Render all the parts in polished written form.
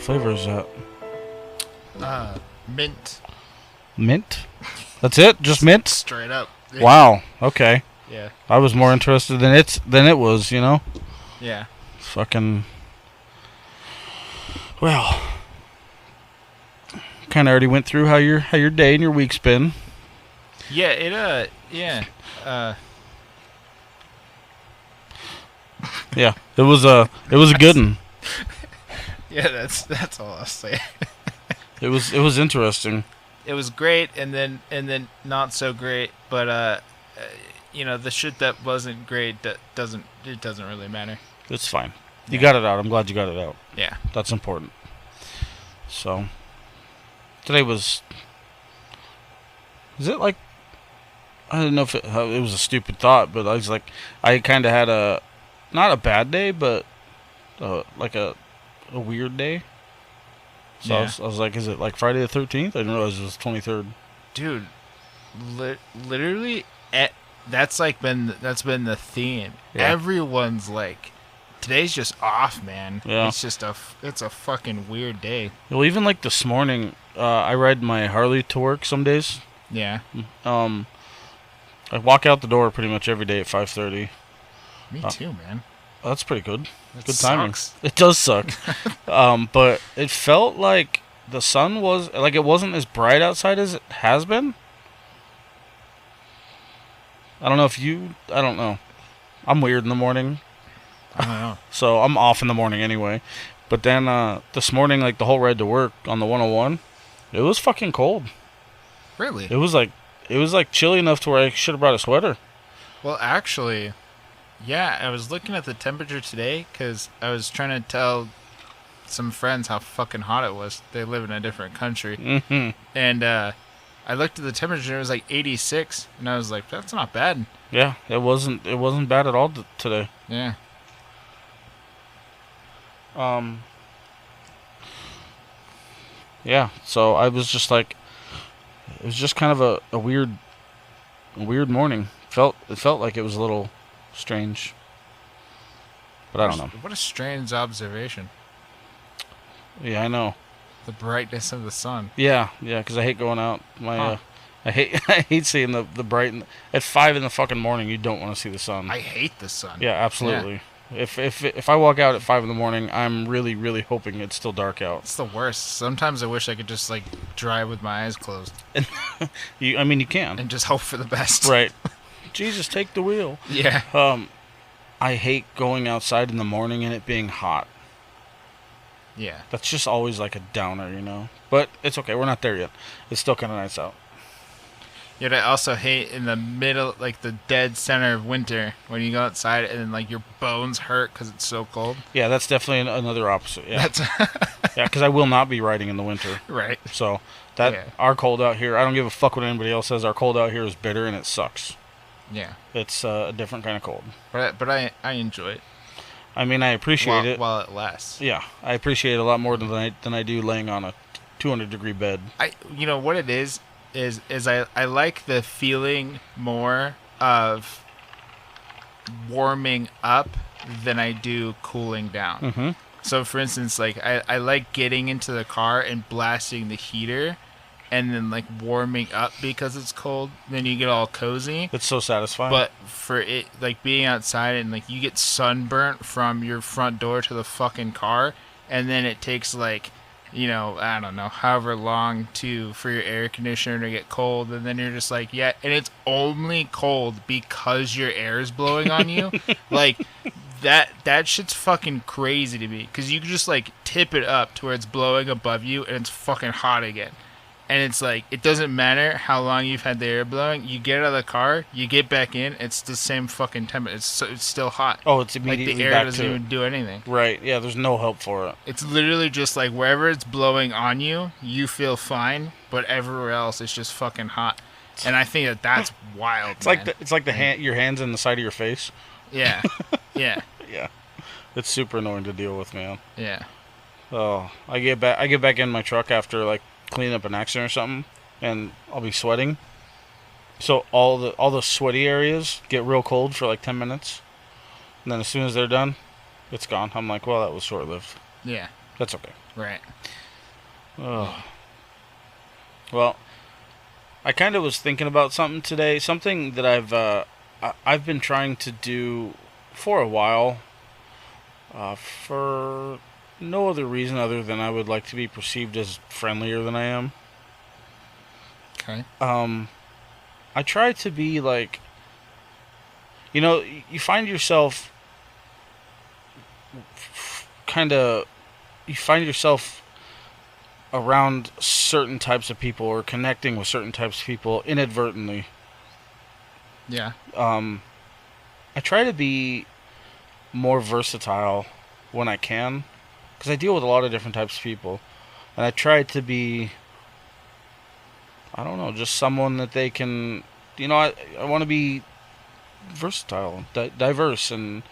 What flavor is that? Mint. Mint? That's it? Just mint? Straight up. Yeah. Wow. Okay. Yeah. I was more interested than it was, you know? Yeah. Fucking. Well. Kind of already went through how your day and your week's been. Yeah, yeah. Yeah. It was a good one. Yeah, that's all I'll say. It was interesting. It was great and then not so great, but the shit that wasn't great doesn't really matter. It's fine. You got it out. I'm glad you got it out. Yeah. That's important. So, today was... Is it like... I don't know if it was a stupid thought, but I was like... I kind of had a... Not a bad day, but... like a weird day. So Yeah. I was like, is it like Friday the 13th? I didn't realize it was 23rd. Dude, literally, that's been the theme. Yeah. Everyone's like, today's just off, man. Yeah. It's a fucking weird day. Well, even like this morning, I ride my Harley to work some days. Yeah. I walk out the door pretty much every day at 5:30. Me too, man. That's pretty good. That Good timing. sucks. It does suck. But it felt like the sun was... Like, it wasn't as bright outside as it has been. I don't know if you... I don't know. I'm weird in the morning. I don't know. So, I'm off in the morning anyway. But then, this morning, like, the whole ride to work on the 101, it was fucking cold. Really? It was like chilly enough to where I should have brought a sweater. Well, actually, yeah, I was looking at the temperature today because I was trying to tell some friends how fucking hot it was. They live in a different country. Mm-hmm. And I looked at the temperature, it was like 86, and I was like, that's not bad. Yeah, it wasn't bad at all today. Yeah. Yeah, so I was just like, it was just kind of a weird morning. It felt like it was a little strange, but I don't know. What a strange observation. Yeah, I know. The brightness of the sun. Yeah, because I hate going out. I hate seeing the bright at 5 in the fucking morning. You don't want to see the sun. I hate the sun. Yeah, absolutely. Yeah. If I walk out at 5 in the morning, I'm really, really hoping it's still dark out. It's the worst. Sometimes I wish I could just like drive with my eyes closed. You can. And just hope for the best. Right. Jesus, take the wheel. Yeah. I hate going outside in the morning and it being hot. Yeah. That's just always like a downer, you know? But it's okay. We're not there yet. It's still kind of nice out. Yet I also hate in the middle, like the dead center of winter, when you go outside and then like your bones hurt because it's so cold. Yeah, that's definitely another opposite. Yeah, That's yeah, because I will not be riding in the winter. right. So our cold out here, I don't give a fuck what anybody else says. Our cold out here is bitter and it sucks. Yeah. It's a different kind of cold. But I enjoy it. I mean, I appreciate it while it lasts. Yeah, I appreciate it a lot more than I do laying on a 200-degree bed. You know what it is I like the feeling more of warming up than I do cooling down. Mm-hmm. So, for instance, like I like getting into the car and blasting the heater, and then like warming up because it's cold. Then you get all cozy. It's so satisfying. But for it, like being outside and like you get sunburnt from your front door to the fucking car, and then it takes like, I don't know, however long for your air conditioner to get cold, and then you're just like, yeah, and it's only cold because your air is blowing on you. Like that shit's fucking crazy to me, because you can just like tip it up to where it's blowing above you and it's fucking hot again. And it's like, it doesn't matter how long you've had the air blowing. You get out of the car, you get back in, it's the same fucking temperature. It's still hot. Oh, it's immediately like the air back doesn't to even do anything. Right. Yeah, there's no help for it. It's literally just like wherever it's blowing on you, you feel fine, but everywhere else it's just fucking hot. And I think that's wild. It's man. Like your hands in the side of your face. Yeah. Yeah. Yeah. It's super annoying to deal with, man. Yeah. Oh, I get back in my truck after like cleaning up an accident or something, and I'll be sweating. So all the sweaty areas get real cold for like 10 minutes, and then as soon as they're done, it's gone. I'm like, well, that was short-lived. Yeah. That's okay. Right. Oh. Well, I kind of was thinking about something today. Something that I've been trying to do for a while, for no other reason other than I would like to be perceived as friendlier than I am. Okay. I try to be like, you find yourself kind of, you find yourself around certain types of people or connecting with certain types of people inadvertently. Yeah. Um, I try to be more versatile when I can, because I deal with a lot of different types of people, and I try to be, I don't know, just someone that they can, I want to be versatile, diverse, and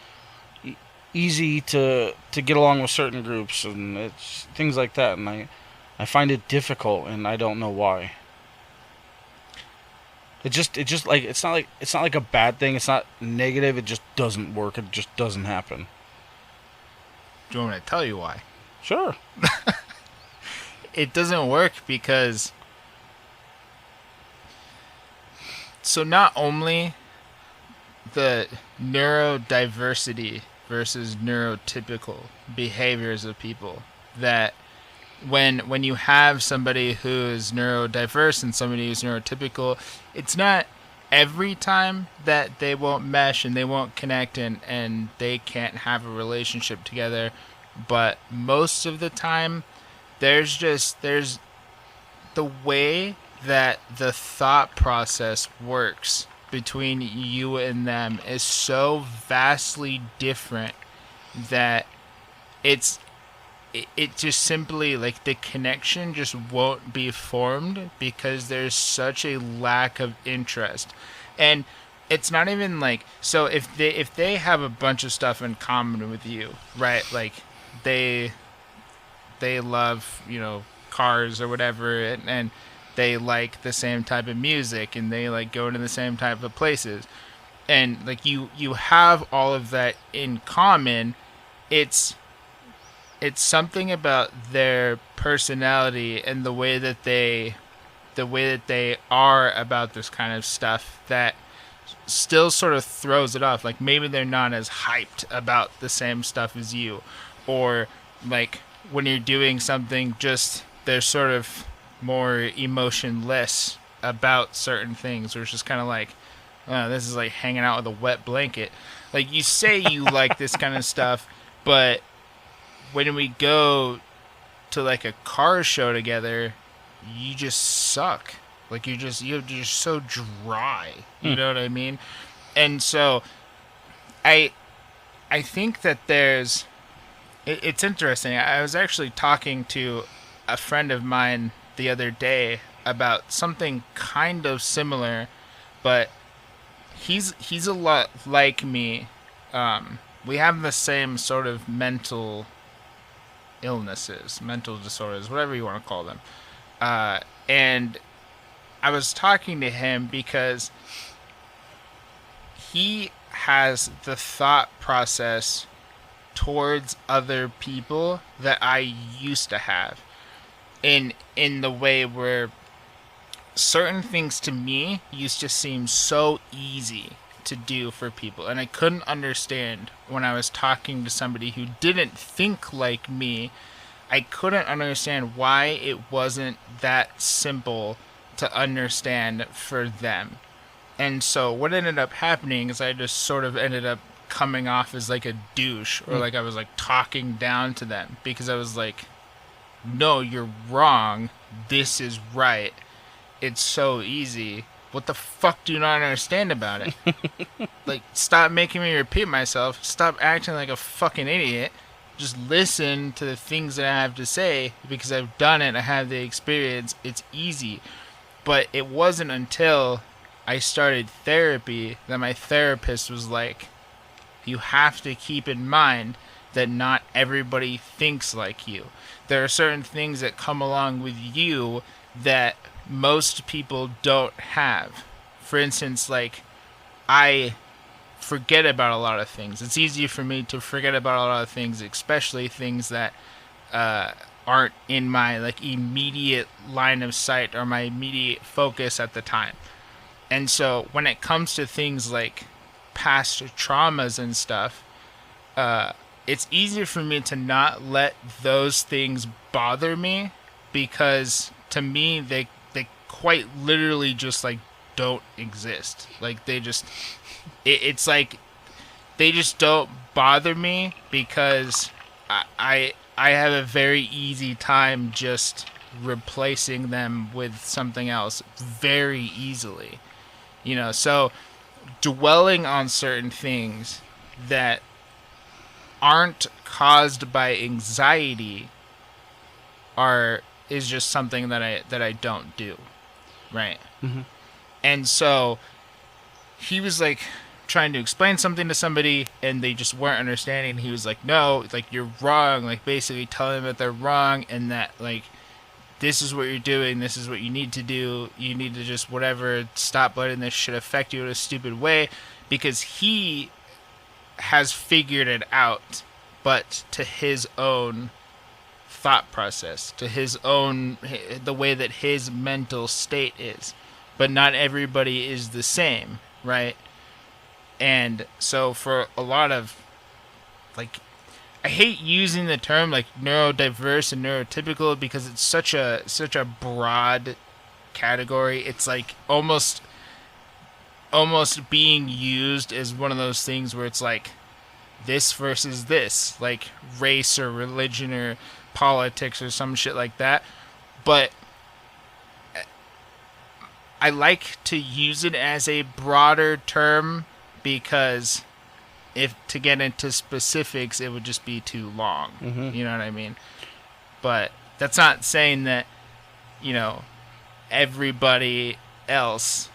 easy to get along with certain groups, and it's things like that, and I find it difficult, and I don't know why. It just like it's not like a bad thing. It's not negative. It just doesn't work. It just doesn't happen. Do you want me to tell you why? Sure. It doesn't work because. So not only the neurodiversity versus neurotypical behaviors of people that when you have somebody who is neurodiverse and somebody who's neurotypical, it's not every time that they won't mesh and they won't connect and they can't have a relationship together, but most of the time there's the way that the thought process works between you and them is so vastly different that it's it just simply like the connection just won't be formed because there's such a lack of interest. And it's not even like, so if they have a bunch of stuff in common with you, right? Like they they love, cars or whatever, and they like the same type of music and they like going to the same type of places, and like you have all of that in common. It's it's something about their personality and the way that they are about this kind of stuff that still sort of throws it off. Like maybe they're not as hyped about the same stuff as you, or like when you're doing something, just they're sort of more emotionless about certain things, or it's just kind of like, oh, this is like hanging out with a wet blanket. Like you say you like this kind of stuff, but when we go to like a car show together, you just suck. Like you're just so dry. You Hmm. know what I mean? And so I I think that it's interesting. I was actually talking to a friend of mine the other day about something kind of similar, but he's a lot like me. We have the same sort of mental illnesses, mental disorders, whatever you want to call them. And I was talking to him because he has the thought process towards other people that I used to have, in the way where certain things to me used to seem so easy to do for people, and I couldn't understand when I was talking to somebody who didn't think like me. I couldn't understand why it wasn't that simple to understand for them. And so what ended up happening is I just sort of ended up coming off as like a douche, or Hmm. like I was like talking down to them because I was like, no, you're wrong. This is right. It's so easy. What the fuck do you not understand about it? Like, stop making me repeat myself. Stop acting like a fucking idiot. Just listen to the things that I have to say because I've done it. I have the experience. It's easy. But it wasn't until I started therapy that my therapist was like, you have to keep in mind that not everybody thinks like you. There are certain things that come along with you that most people don't have. For instance, like, I forget about a lot of things. It's easy for me to forget about a lot of things, especially things that uh, aren't in my like immediate line of sight or my immediate focus at the time. And so when it comes to things like past traumas and stuff, it's easier for me to not let those things bother me, because to me they quite literally just like don't exist. Like they just it's like they just don't bother me, because I have a very easy time just replacing them with something else very easily. So dwelling on certain things that aren't caused by anxiety is just something that I don't do, right? Mm-hmm. And so he was like trying to explain something to somebody and they just weren't understanding. He was like, no, like you're wrong, like basically telling them that they're wrong, and that like this is what you're doing, this is what you need to do, you need to just whatever, stop letting this shit affect you in a stupid way, because he has figured it out, but to his own thought process, to his own, the way that his mental state is. But not everybody is the same, right? And so for a lot of, like, I hate using the term like neurodiverse and neurotypical, because it's such a broad category. It's like almost being used as one of those things where it's like this versus this, like race or religion or politics or some shit like that. But I like to use it as a broader term, because if to get into specifics, it would just be too long. Mm-hmm. You know what I mean? But that's not saying that, everybody else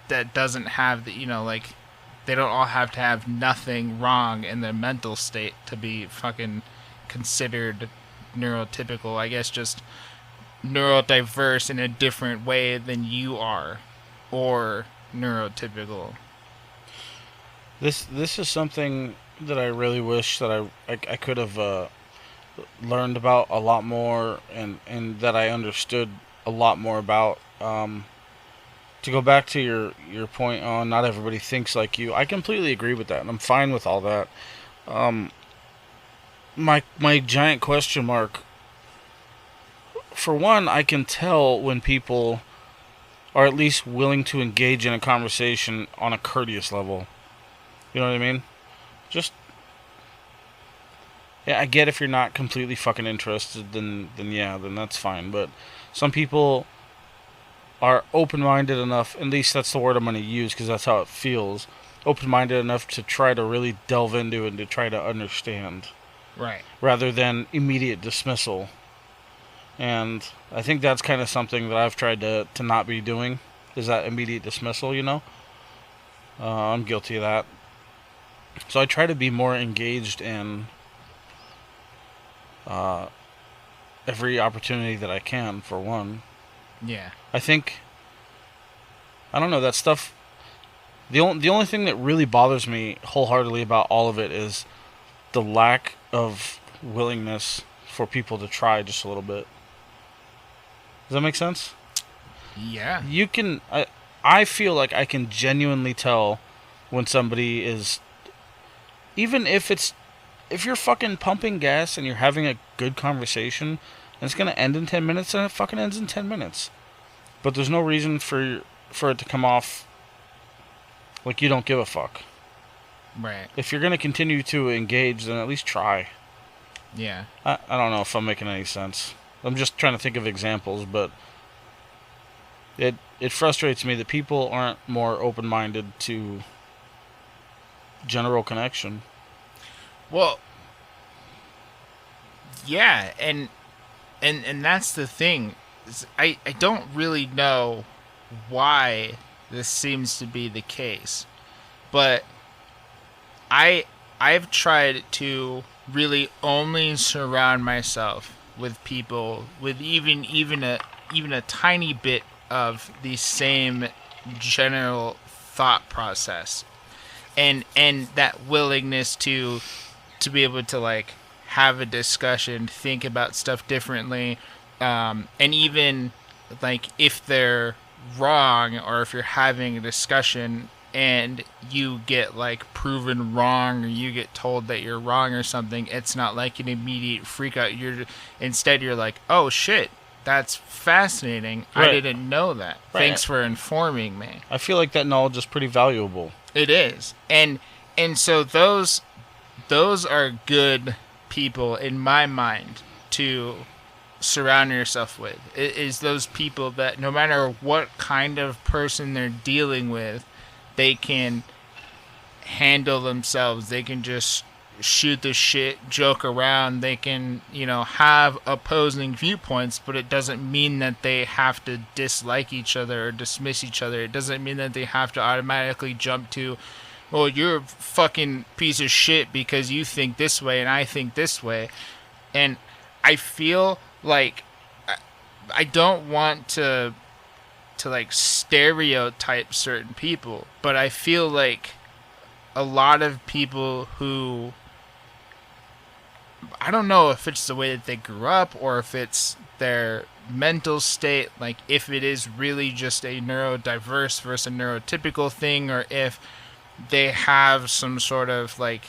that doesn't have the, like, they don't all have to have nothing wrong in their mental state to be fucking considered neurotypical. I guess just neurodiverse in a different way than you are, or neurotypical. This is something that I really wish that I could have learned about a lot more, and that I understood a lot more about. To go back to your point on not everybody thinks like you, I completely agree with that, and I'm fine with all that. My giant question mark, for one, I can tell when people are at least willing to engage in a conversation on a courteous level. You know what I mean? Just, yeah, I get if you're not completely fucking interested, then that's fine. But some people are open-minded enough, at least that's the word I'm going to use because that's how it feels, open-minded enough to try to really delve into it and to try to understand. Right. Rather than immediate dismissal. And I think that's kind of something that I've tried to not be doing, is that immediate dismissal, I'm guilty of that. So I try to be more engaged in every opportunity that I can, for one. Yeah. I think, I don't know, that stuff, the only thing that really bothers me wholeheartedly about all of it is the lack of willingness for people to try just a little bit. Does that make sense? Yeah. You can, I feel like I can genuinely tell when somebody is, even if you're fucking pumping gas and you're having a good conversation and it's going to end in 10 minutes, then it fucking ends in 10 minutes. But there's no reason for it to come off like you don't give a fuck. Right. If you're going to continue to engage, then at least try. Yeah. I don't know if I'm making any sense. I'm just trying to think of examples, but it frustrates me that people aren't more open-minded to general connection. Well, yeah, and that's the thing. I don't really know why this seems to be the case, but I've tried to really only surround myself with people with even a tiny bit of the same general thought process, and that willingness to be able to like have a discussion, think about stuff differently, and even like if they're wrong or if you're having a discussion and you get like proven wrong or you get told that you're wrong or something, it's not like an immediate freak out. Instead you're like, oh shit, that's fascinating. Right. I didn't know that. Right. Thanks for informing me. I feel like that knowledge is pretty valuable. It is. And so those are good people in my mind to surround yourself with. It is those people that no matter what kind of person they're dealing with, they can handle themselves. They can just shoot the shit, joke around. They can, have opposing viewpoints, but it doesn't mean that they have to dislike each other or dismiss each other. It doesn't mean that they have to automatically jump to, well, you're a fucking piece of shit because you think this way and I think this way. And I feel like I don't want to like stereotype certain people, but I feel like a lot of people who, I don't know if it's the way that they grew up or if it's their mental state, like if it is really just a neurodiverse versus a neurotypical thing, or if they have some sort of like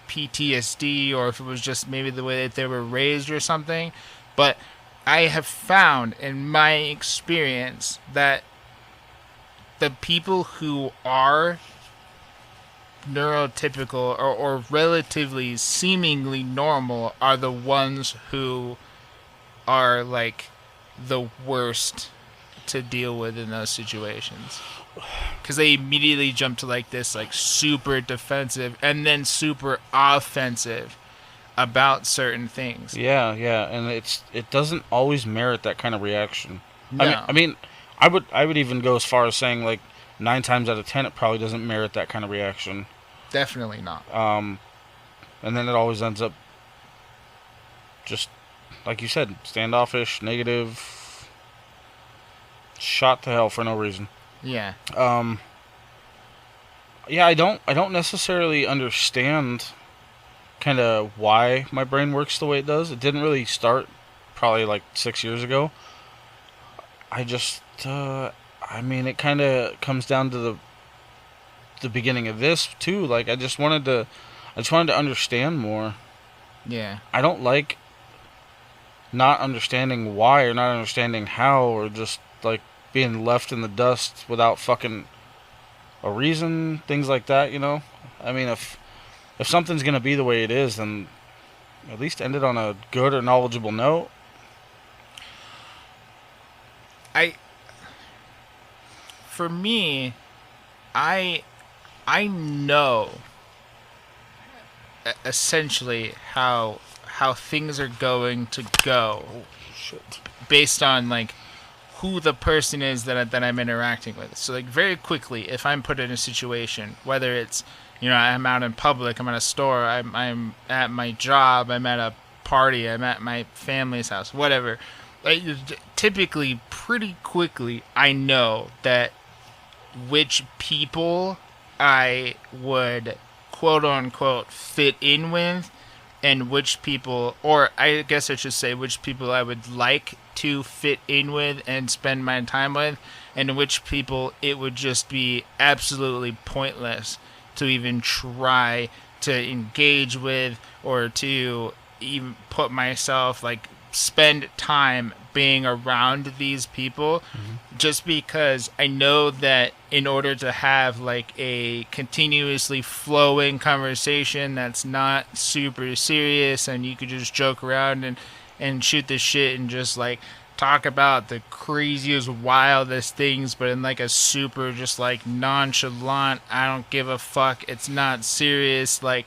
PTSD, or if it was just maybe the way that they were raised or something. But I have found in my experience that the people who are neurotypical or relatively seemingly normal are the ones who are like the worst to deal with in those situations, because they immediately jump to like this like super defensive and then super offensive about certain things. Yeah, and it doesn't always merit that kind of reaction. No. I mean, I would even go as far as saying like 9 times out of 10 it probably doesn't merit that kind of reaction. Definitely not. And then it always ends up just like you said, standoffish, negative, shot to hell for no reason. Yeah. Yeah, I don't necessarily understand kind of why my brain works the way it does. It didn't really start probably like 6 years ago. I just I mean, it kind of comes down to the beginning of this too. Like I just wanted to understand more. Yeah. I don't like not understanding why or not understanding how, or just like being left in the dust without fucking a reason, things like that, I mean, if something's gonna be the way it is, then at least end it on a good or knowledgeable note. For me, I know essentially how things are going to go. Oh, shit. Based on like who the person is that I'm interacting with. So like very quickly, if I'm put in a situation, whether it's I'm out in public, I'm at a store, I'm at my job, I'm at a party, I'm at my family's house, whatever. Like, typically, pretty quickly, I know that which people I would quote unquote fit in with, and which people, or I guess I should say which people I would like to fit in with and spend my time with, and which people it would just be absolutely pointless to even try to engage with, or to even put myself, like, spend time being around these people. Just because I know that in order to have like a continuously flowing conversation that's not super serious and you could just joke around and shoot the shit and just like talk about the craziest, wildest things, but in like a super just like nonchalant, I don't give a fuck, it's not serious, like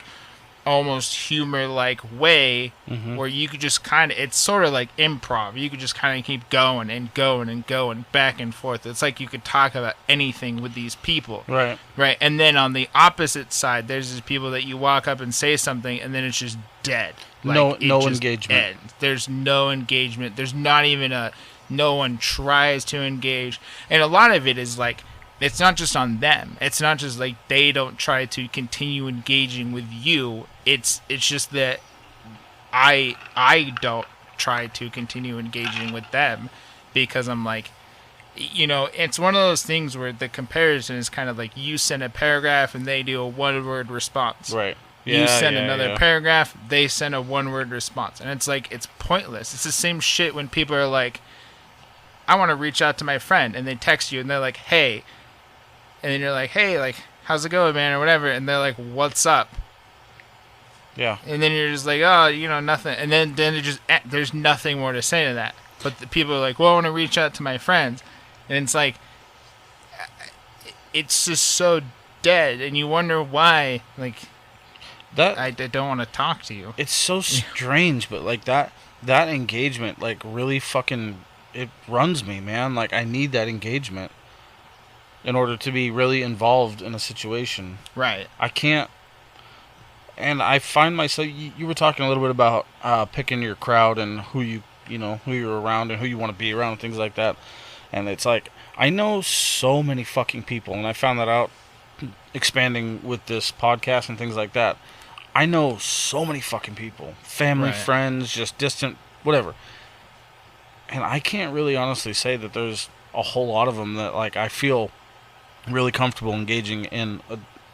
almost humor like way, where you could just kind of, it's sort of like improv, you could just kind of keep going and going and going back and forth. It's like you could talk about anything with these people, right? And then on the opposite side, there's these people that you walk up and say something and then it's just dead. Like, no engagement ends. There's no engagement, there's not even no one tries to engage. And a lot of it is like, it's not just on them. It's not just like they don't try to continue engaging with you. It's just that I don't try to continue engaging with them because I'm like, it's one of those things where the comparison is kind of like you send a paragraph and they do a one-word response. Right. You send another paragraph, they send a one-word response. And it's like, it's pointless. It's the same shit when people are like, I want to reach out to my friend, and they text you and they're like, hey. And then you're like, hey, like, how's it going, man, or whatever. And they're like, what's up? Yeah. And then you're just like, oh, nothing. And then there's nothing more to say to that. But the people are like, well, I want to reach out to my friends. And it's like, it's just so dead. And you wonder why, like, that I don't want to talk to you. It's so strange, but like that engagement, like, really fucking, it runs me, man. Like, I need that engagement in order to be really involved in a situation. Right. I can't. And I find myself. You were talking a little bit about picking your crowd and who you're around and who you want to be around and things like that. And it's like, I know so many fucking people, and I found that out expanding with this podcast and things like that. I know so many fucking people, family, right. friends, just distant, whatever. And I can't really honestly say that there's a whole lot of them that, like, I feel really comfortable engaging in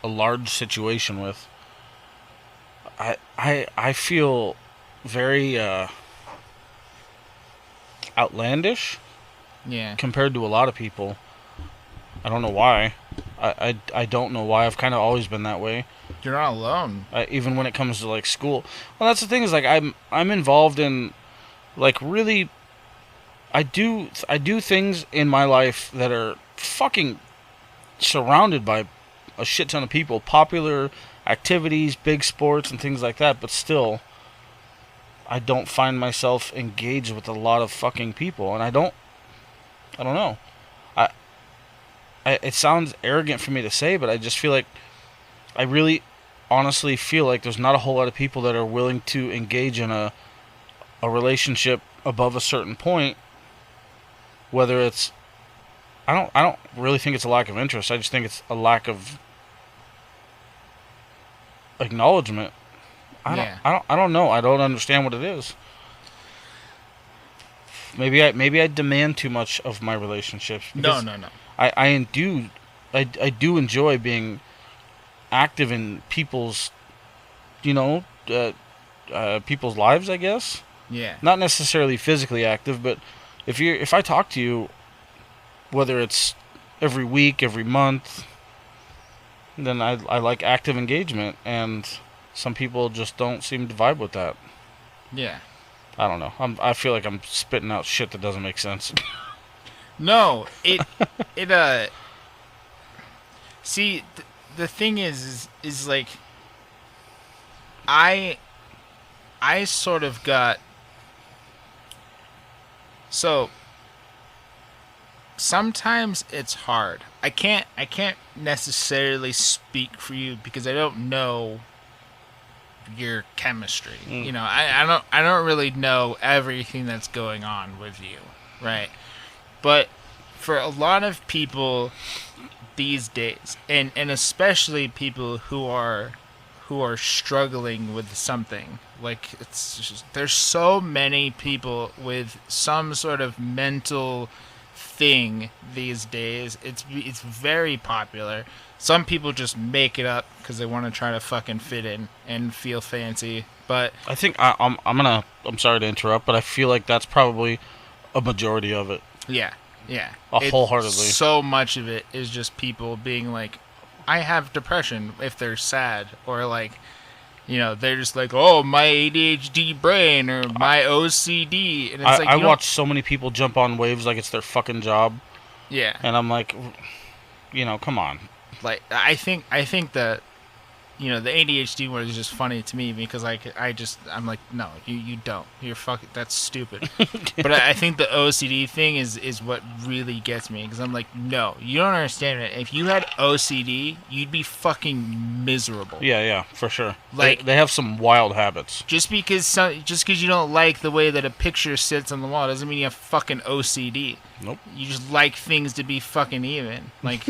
a large situation with. I feel very outlandish. Yeah. Compared to a lot of people. I don't know why. I don't know why. I've kind of always been that way. You're not alone. Even when it comes to, like, school. Well, that's the thing, is like I'm involved in, like, really. I do things in my life that are fucking surrounded by a shit ton of people, popular activities, big sports, and things like that. But still, I don't find myself engaged with a lot of fucking people, and I don't know. It sounds arrogant for me to say, but I just feel like I really honestly feel like there's not a whole lot of people that are willing to engage in a relationship above a certain point. Whether it's, I don't really think it's a lack of interest. I just think it's a lack of acknowledgement. I don't know. I don't understand what it is. Maybe I demand too much of my relationships. No. I do enjoy being active in people's, people's lives, I guess. Yeah. Not necessarily physically active, but if I talk to you, whether it's every week, every month, then I like active engagement, and some people just don't seem to vibe with that. Yeah. I don't know. I feel like I'm spitting out shit that doesn't make sense. No, see, the thing is like, I sort of got, so sometimes it's hard. I can't necessarily speak for you because I don't know your chemistry. I don't really know everything that's going on with you, right? But for a lot of people these days, and especially people who are struggling with something, like, it's just, there's so many people with some sort of mental thing these days. It's very popular. Some people just make it up because they want to try to fucking fit in and feel fancy. But I think I'm sorry to interrupt, but I feel like that's probably a majority of it. Yeah. Wholeheartedly. So much of it is just people being like, I have depression, if they're sad, or like, they're just like, oh, my ADHD brain, or my OCD, and it's like, I watch so many people jump on waves like it's their fucking job. Yeah. And I'm like, come on. Like, I think that, the ADHD one is just funny to me because I'm like, no, you don't. You're fucking, that's stupid. But I think the OCD thing is what really gets me, because I'm like, no, you don't understand it. If you had OCD, you'd be fucking miserable. Yeah, for sure. Like, they have some wild habits. Just because you don't like the way that a picture sits on the wall doesn't mean you have fucking OCD. Nope. You just like things to be fucking even. Like,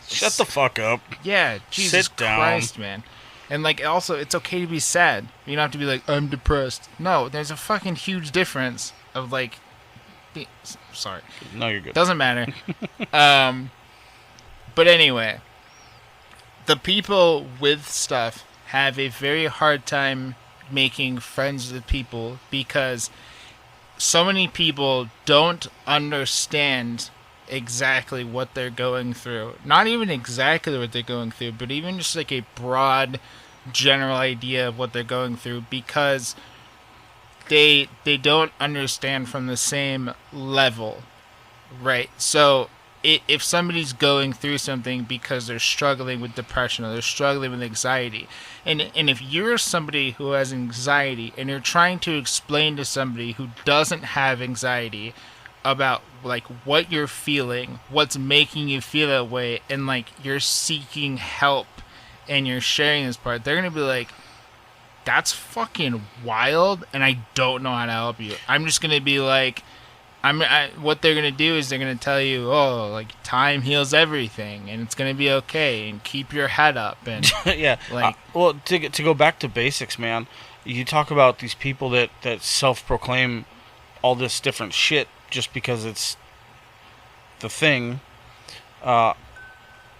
shut the fuck up. Yeah, Jesus Sit down. Christ, man. And like also, it's okay to be sad. You don't have to be like, I'm depressed. No, there's a fucking huge difference of like, sorry, No, you're good. doesn't matter. But anyway, the people with stuff have a very hard time making friends with people because so many people don't understand exactly what they're going through. Not even exactly what they're going through, but even just like a broad general idea of what they're going through because they don't understand from the same level. Right. So if somebody's going through something because they're struggling with depression or they're struggling with anxiety, and if you're somebody who has anxiety and you're trying to explain to somebody who doesn't have anxiety about like what you're feeling, what's making you feel that way, and like you're seeking help and you're sharing this part, they're gonna be like, that's fucking wild and I don't know how to help you. I'm just gonna be like, what they're gonna do is they're gonna tell you, oh, like time heals everything, and it's gonna be okay, and keep your head up, and yeah. like, well, to go back to basics, man. You talk about these people that self-proclaim all this different shit just because it's the thing, and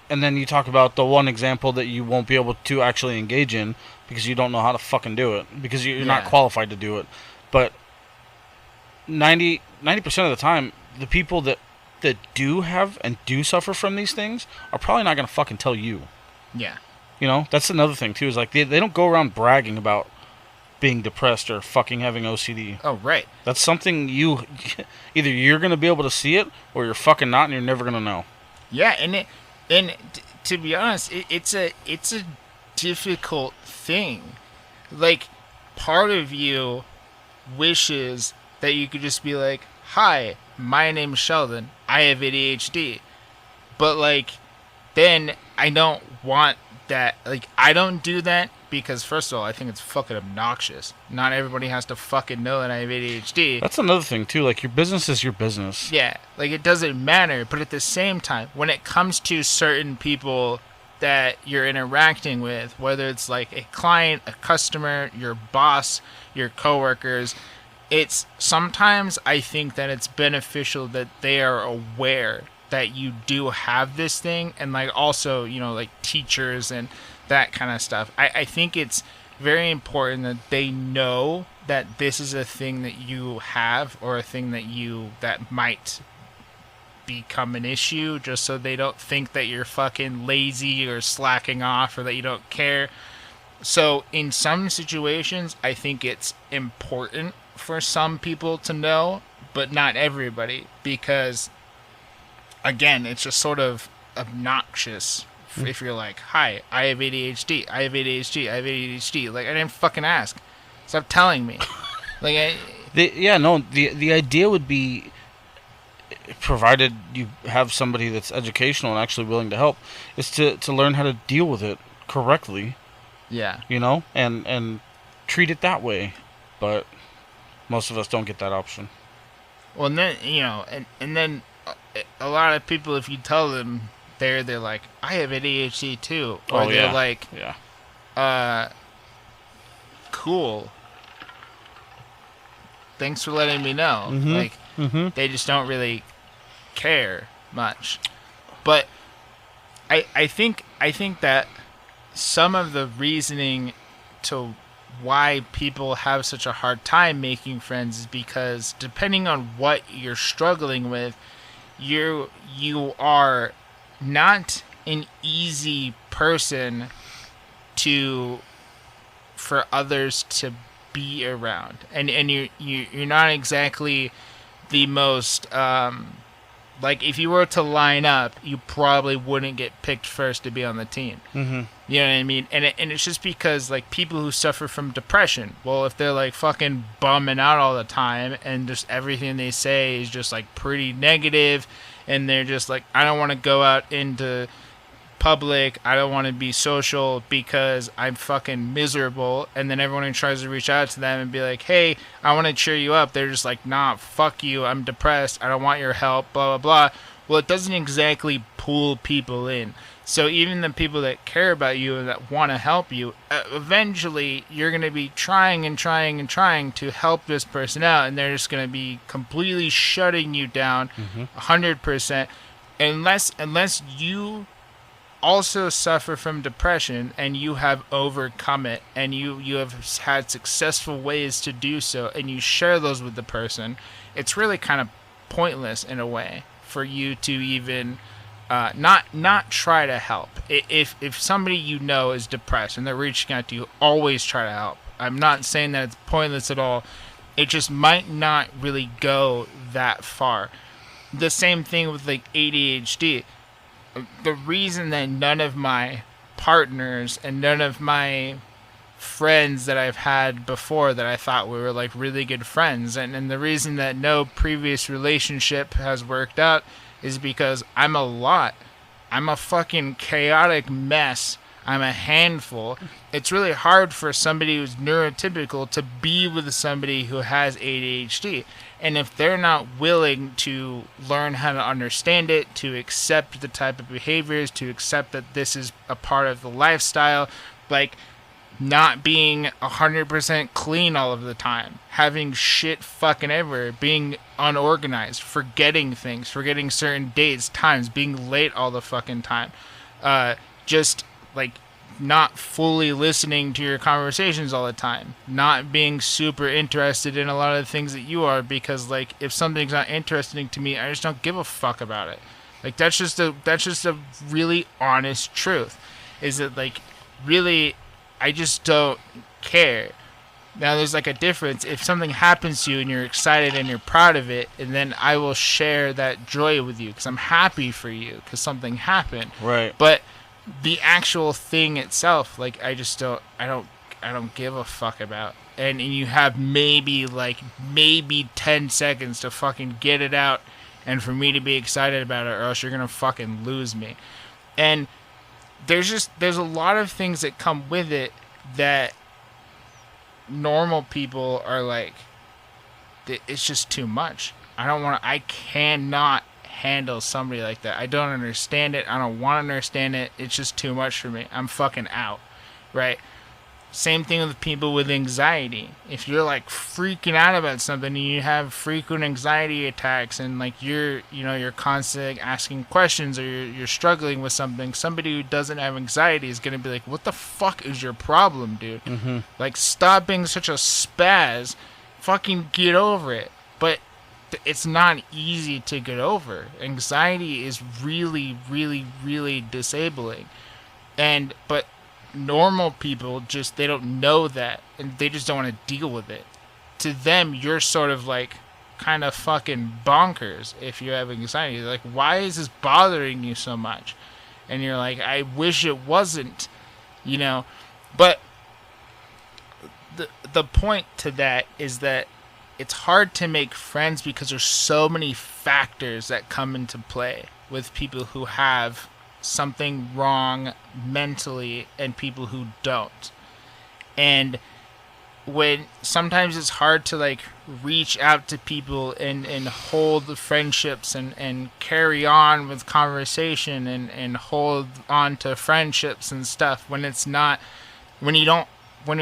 then you talk about the one example that you won't be able to actually engage in because you don't know how to fucking do it because you're not qualified to do it, but 90% of the time, the people that do have and do suffer from these things are probably not going to fucking tell you. yeah. You know, that's another thing, too, is like they don't go around bragging about being depressed or fucking having OCD. Oh, right. That's something either you're going to be able to see it or you're fucking not and you're never going to know. Yeah, and to be honest, it's a difficult thing. Like, part of you wishes that you could just be like, hi, my name's Sheldon, I have ADHD. But like, then I don't want that. Like, I don't do that because first of all, I think it's fucking obnoxious. Not everybody has to fucking know that I have ADHD. That's another thing too, like your business is your business. Yeah, like it doesn't matter, but at the same time, when it comes to certain people that you're interacting with, whether it's like a client, a customer, your boss, your coworkers, it's sometimes I think that it's beneficial that they are aware that you do have this thing, and like also, you know, like teachers and that kind of stuff. I think it's very important that they know that this is a thing that you have or a thing that might become an issue, just so they don't think that you're fucking lazy or slacking off or that you don't care. So in some situations, I think it's important for some people to know, but not everybody, because again, it's just sort of obnoxious if you're like, hi, I have ADHD, I have ADHD, I have ADHD. Like, I didn't fucking ask. Stop telling me. Like, the idea would be, provided you have somebody that's educational and actually willing to help, is to learn how to deal with it correctly. yeah. You know, and treat it that way. But most of us don't get that option. Well, and then, you know, and then a lot of people, if you tell them, they're like, I have ADHD too. Or they're like, cool. Thanks for letting me know. Mm-hmm. Like, they just don't really care much. But I think that some of the reasoning to why people have such a hard time making friends is because depending on what you're struggling with, you are not an easy person for others to be around, and you're not exactly the most like, if you were to line up, you probably wouldn't get picked first to be on the team. Mm-hmm. You know what I mean? And it's just because, like, people who suffer from depression, well, if they're, like, fucking bumming out all the time and just everything they say is just, like, pretty negative, and they're just like, I don't want to go out into public, I don't want to be social because I'm fucking miserable, and then everyone who tries to reach out to them and be like, hey, I want to cheer you up, they're just like, nah, fuck you, I'm depressed, I don't want your help, blah, blah, blah. Well, it doesn't exactly pull people in. So even the people that care about you and that want to help you, eventually you're going to be trying and trying and trying to help this person out, and they're just going to be completely shutting you down 100%, unless you also suffer from depression and you have overcome it, and you have had successful ways to do so, and you share those with the person. It's really kind of pointless in a way for you to even not try to help. If somebody you know is depressed and they're reaching out to you, always try to help. I'm not saying that it's pointless at all. It just might not really go that far. The same thing with like ADHD. The reason that none of my partners and none of my friends that I've had before that I thought we were like really good friends, and the reason that no previous relationship has worked out is because I'm a fucking chaotic mess. I'm a handful. It's really hard for somebody who's neurotypical to be with somebody who has ADHD. And if they're not willing to learn how to understand it, to accept the type of behaviors, to accept that this is a part of the lifestyle, like not being 100% clean all of the time, having shit fucking everywhere, being unorganized, forgetting things, forgetting certain dates, times, being late all the fucking time, just like not fully listening to your conversations all the time, not being super interested in a lot of the things that you are, because like if something's not interesting to me, I just don't give a fuck about it. Like that's just a really honest truth, is that like really I just don't care. Now there's like a difference. If something happens to you and you're excited and you're proud of it, and then I will share that joy with you because I'm happy for you because something happened. Right. But the actual thing itself, like I don't give a fuck about. And you have maybe 10 seconds to fucking get it out and for me to be excited about it, or else you're gonna fucking lose me. And there's a lot of things that come with it that normal people are like, it's just too much. I cannot handle somebody like that. I don't understand it. I don't want to understand it. It's just too much for me. I'm fucking out. Right? Same thing with people with anxiety. If you're like freaking out about something and you have frequent anxiety attacks and like you're constantly asking questions, or you're struggling with something, somebody who doesn't have anxiety is going to be like, what the fuck is your problem, dude? Mm-hmm. Like, stop being such a spaz. Fucking get over it. But it's not easy to get over. Anxiety is really, really, really disabling. But normal people they don't know that, and they just don't want to deal with it. To them, you're sort of like kind of fucking bonkers if you have anxiety. They're like, why is this bothering you so much? And you're like, I wish it wasn't, But the point to that is that it's hard to make friends because there's so many factors that come into play with people who have something wrong mentally and people who don't. And when sometimes it's hard to like reach out to people and hold friendships and carry on with conversation and hold on to friendships and stuff when you're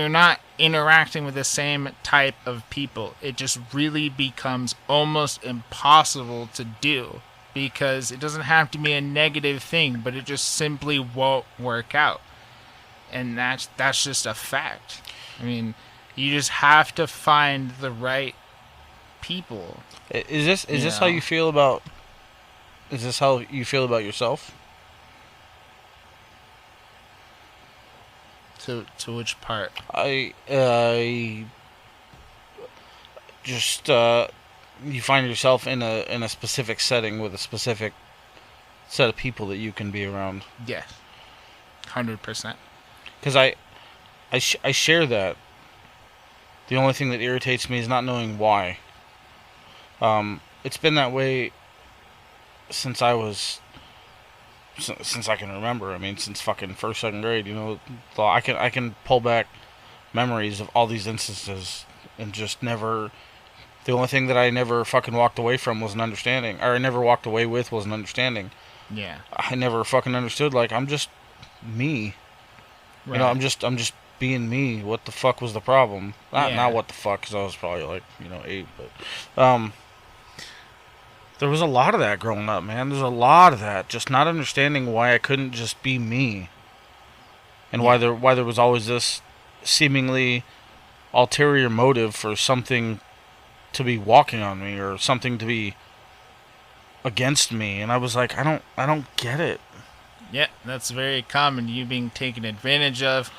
not interacting with the same type of people. It just really becomes almost impossible to do, because it doesn't have to be a negative thing, but it just simply won't work out. And that's just a fact. I mean, you just have to find the right people. Is this how you feel about yourself? To which part? I just you find yourself in a specific setting with a specific set of people that you can be around. Yes, 100%. Because I share that. The only thing that irritates me is not knowing why. It's been that way since I can remember. I mean, since fucking first, second grade. I can pull back memories of all these instances and just never. The only thing that I never fucking walked away from was an understanding, or I never walked away with was an understanding Yeah. I never fucking understood. Like, I'm just me. You know, Right. I'm just being me. What the fuck was the problem? Not Yeah. what the fuck, because I was probably like, 8. But there was a lot of that growing up, man. There's a lot of that. Just not understanding why I couldn't just be me, and Yeah. why there was always this seemingly ulterior motive for something to be walking on me or something to be against me. And I was like, I don't get it. Yeah. That's very common. You being taken advantage of.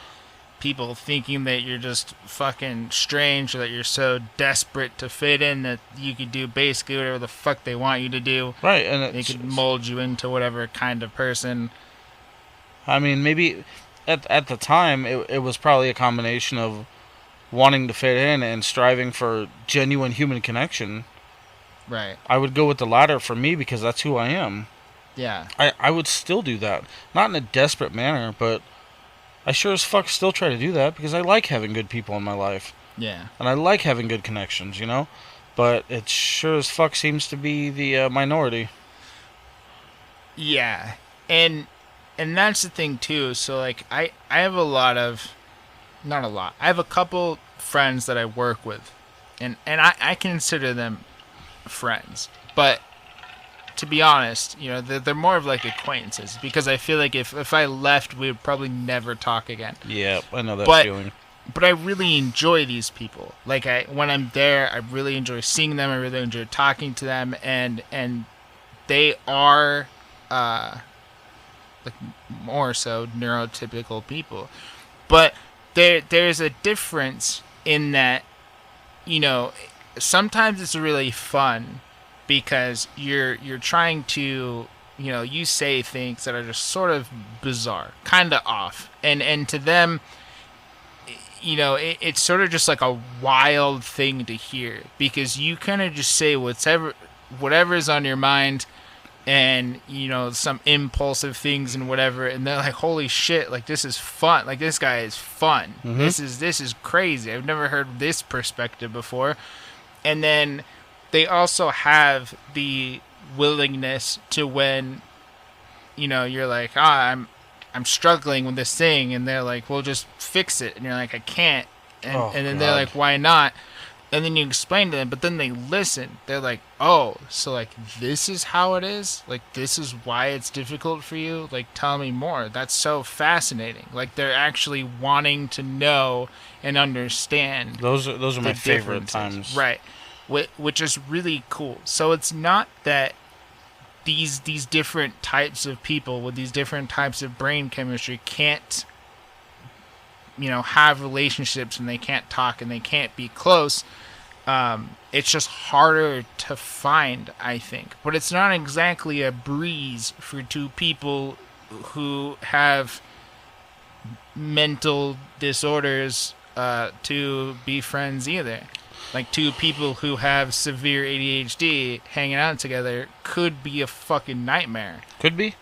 People thinking that you're just fucking strange or that you're so desperate to fit in that you could do basically whatever the fuck they want you to do. Right, and They could mold you into whatever kind of person. I mean, maybe at the time it was probably a combination of wanting to fit in and striving for genuine human connection. Right. I would go with the latter for me because that's who I am. Yeah. I would still do that. Not in a desperate manner, but I sure as fuck still try to do that because I like having good people in my life. Yeah. And I like having good connections, you know? But it sure as fuck seems to be the minority. Yeah. And that's the thing too. So like I have a lot of not a lot. I have a couple friends that I work with. And I consider them friends. But to be honest, they're more of like acquaintances because I feel like if I left, we would probably never talk again. Yeah, I know that But feeling. but I really enjoy these people. Like when I'm there, I really enjoy seeing them. I really enjoy talking to them, and they are like more so neurotypical people. But there's a difference in that, sometimes it's really fun because you're trying to you say things that are just sort of bizarre, kind of off, and to them, it's sort of just like a wild thing to hear because you kind of just say whatever's on your mind, and some impulsive things and whatever, and they're like, holy shit, like this is fun, like this guy is fun. Mm-hmm. This is crazy, I've never heard this perspective before. And then they also have the willingness to, when you're like, I'm struggling with this thing, and they're like, well, just fix it, and you're like, I can't, and then they're like, why not? And then you explain to them, but then they listen. They're like, oh, so like this is how it is? Like this is why it's difficult for you? Like tell me more. That's so fascinating. Like they're actually wanting to know and understand. Those are my favorite times. Right. Which is really cool. So it's not that these different types of people with these different types of brain chemistry can't have relationships, and they can't talk, and they can't be close. It's just harder to find, I think. But it's not exactly a breeze for two people who have mental disorders to be friends either. Like two people who have severe ADHD hanging out together could be a fucking nightmare. Could be.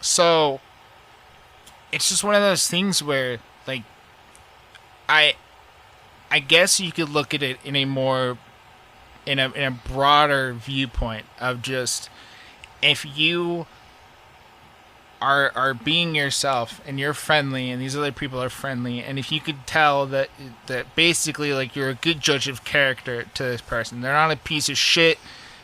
So it's just one of those things where, like, I guess you could look at it in a broader viewpoint of just, if you are being yourself and you're friendly and these other people are friendly, and if you could tell that basically, like, you're a good judge of character to this person, they're not a piece of shit,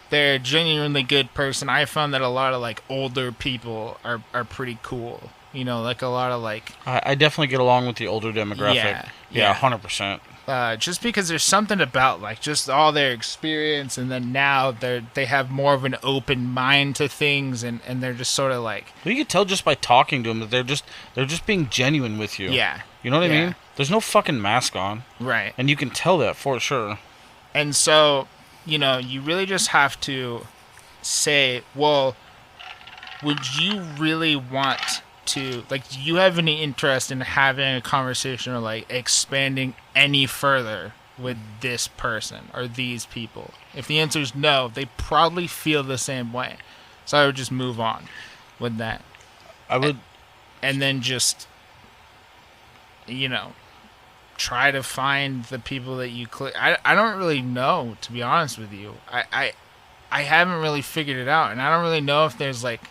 they're a genuinely good person. I found that a lot of like older people are pretty cool. Like a lot of like... I definitely get along with the older demographic. Yeah, 100%. Just because there's something about like just all their experience, and then now they have more of an open mind to things, and they're just sort of like... Well, you can tell just by talking to them that they're just being genuine with you. Yeah. You know what I mean? There's no fucking mask on. Right. And you can tell that for sure. And so, you really just have to say, well, would you really want to, like, do you have any interest in having a conversation or like expanding any further with this person or these people? If the answer is no, they probably feel the same way. So I would just move on with that. I would. And then just, try to find the people that you click. I don't really know, to be honest with you. I I haven't really figured it out, and I don't really know if there's like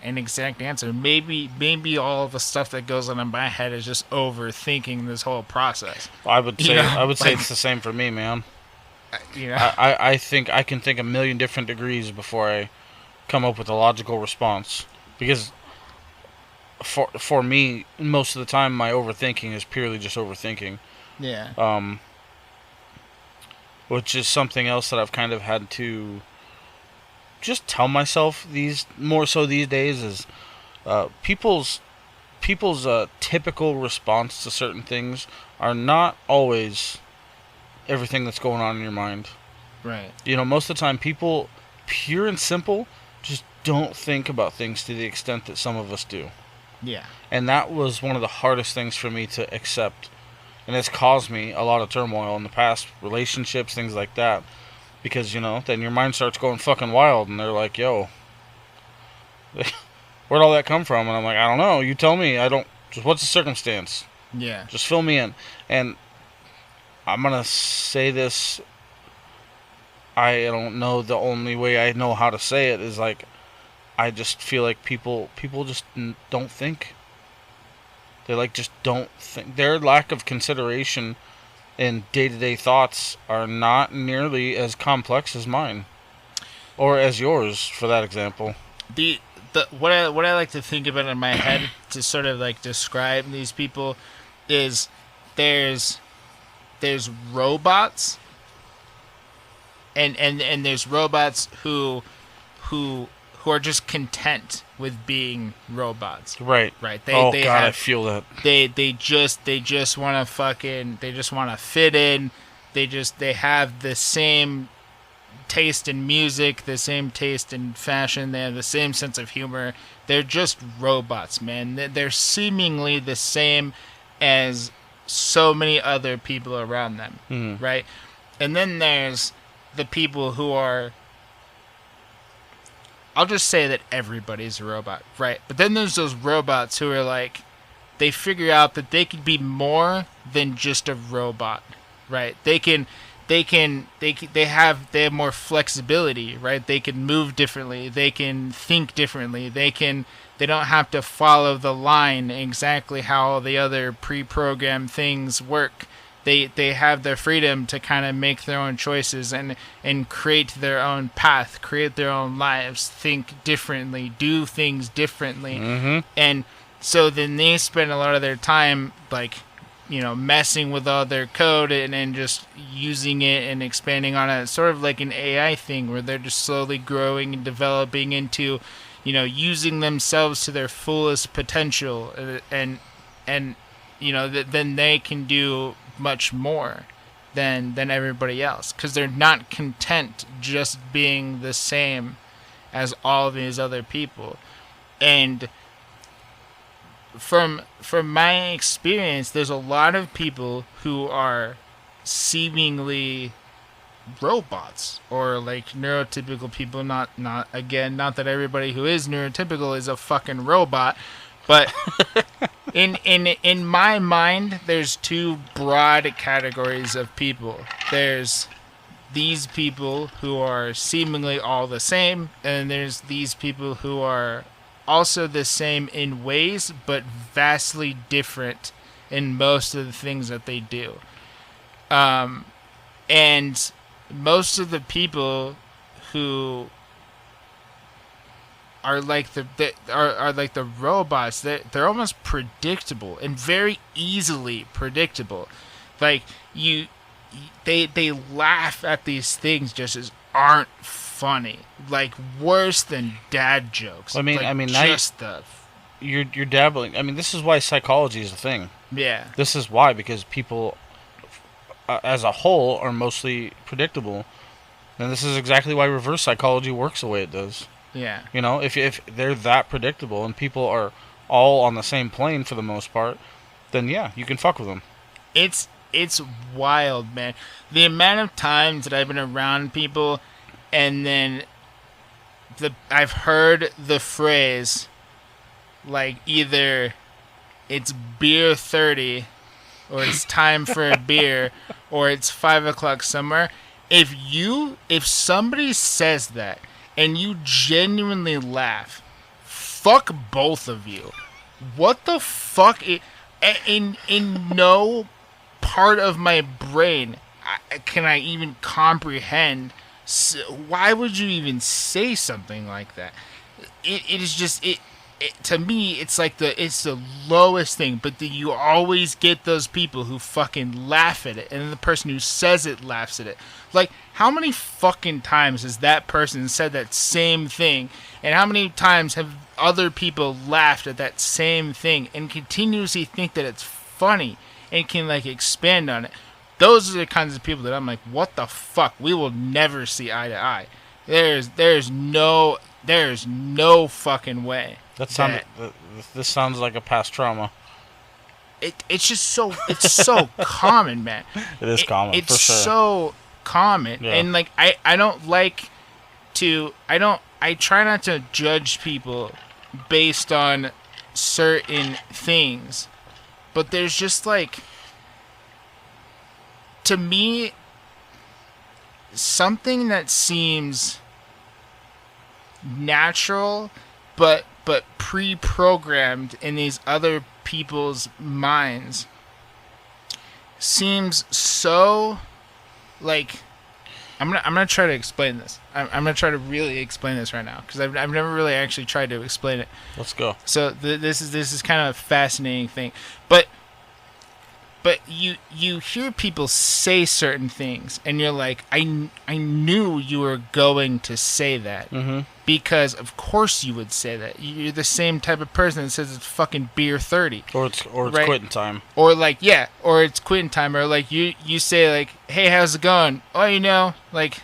an exact answer. Maybe all the stuff that goes on in my head is just overthinking this whole process. I would say You know, like, it's the same for me, man. you know, I think I can think a million different degrees before I come up with a logical response, because for me, most of the time, my overthinking is purely just overthinking. yeah, Which is something else that I've kind of had to just tell myself more so these days is people's typical response to certain things are not always everything that's going on in your mind. right, You know, most of the time, people, pure and simple, just don't think about things to the extent that some of us do. yeah, And that was one of the hardest things for me to accept. And it's caused me a lot of turmoil in the past, relationships, things like that. Because, you know, then your mind starts going fucking wild, and they're like, yo, where'd all that come from? And I'm like, I don't know. You tell me. Just what's the circumstance? yeah, Just fill me in. And I'm going to say this. I don't know, the only way I know how to say it is like, I just feel like people just don't think. They like just don't think. Their lack of consideration in day-to-day thoughts are not nearly as complex as mine, or as yours, for that example. the what I like to think about in my head to sort of like describe these people is there's robots and there's robots who are just content with being robots. Right. Right. They God, I feel that. They just want to fit in. They have the same taste in music, the same taste in fashion. They have the same sense of humor. They're just robots, man. They're seemingly the same as so many other people around them, right? And then there's the people who are, I'll just say that everybody's a robot, right? But then there's those robots who are like, they figure out that they could be more than just a robot, right? They have more flexibility, right? They can move differently. They can think differently. They don't have to follow the line exactly how all the other pre-programmed things work. They have their freedom to kind of make their own choices and create their own path, create their own lives, think differently, do things differently. Mm-hmm. And so then they spend a lot of their time like, you know, messing with all their code and just using it and expanding on it. It's sort of like an AI thing where they're just slowly growing and developing into, you know, using themselves to their fullest potential. And you know, then they can do much more than everybody else, because they're not content just being the same as all of these other people. And from my experience, there's a lot of people who are seemingly robots or like neurotypical people. Not that everybody who is neurotypical is a fucking robot, but in my mind, there's two broad categories of people. There's these people who are seemingly all the same, and there's these people who are also the same in ways, but vastly different in most of the things that they do. And most of the people who are like the robots, they're almost predictable and very easily predictable. Like they laugh at these things just as aren't funny, like worse than dad jokes. You're dabbling. I mean, this is why psychology is a thing. Yeah. This is why, because people, as a whole, are mostly predictable, and this is exactly why reverse psychology works the way it does. Yeah. You know, if they're that predictable and people are all on the same plane for the most part, then yeah, you can fuck with them. It's wild, man. The amount of times that I've been around people, and then I've heard the phrase, like, either it's beer 30, or it's time for a beer, or it's 5 o'clock somewhere, if somebody says that and you genuinely laugh, fuck both of you. What the fuck? In no part of my brain can I even comprehend. Why would you even say something like that? It is just it to me. It's like it's the lowest thing. But you always get those people who fucking laugh at it, and then the person who says it laughs at it. Like, how many fucking times has that person said that same thing, and how many times have other people laughed at that same thing and continuously think that it's funny and can like expand on it? Those are the kinds of people that I'm like, what the fuck? We will never see eye to eye. There's no fucking way. This sounds like a past trauma. It's just so common, man. It is common. It's for sure. so common, Yeah. and like I don't like to. I try not to judge people based on certain things, but there's just like, to me, something that seems natural but pre-programmed in these other people's minds seems so like, I'm gonna try to explain this. I'm gonna try to really explain this right now, because I've never really actually tried to explain it. Let's go. So this is kind of a fascinating thing, but you hear people say certain things, and you're like, I knew you were going to say that, because of course you would say that. You're the same type of person that says it's fucking beer 30, Or it's right? quitting time. Or like, yeah, or it's quitting time, or like you say like, hey, how's it going? Oh, you know, like,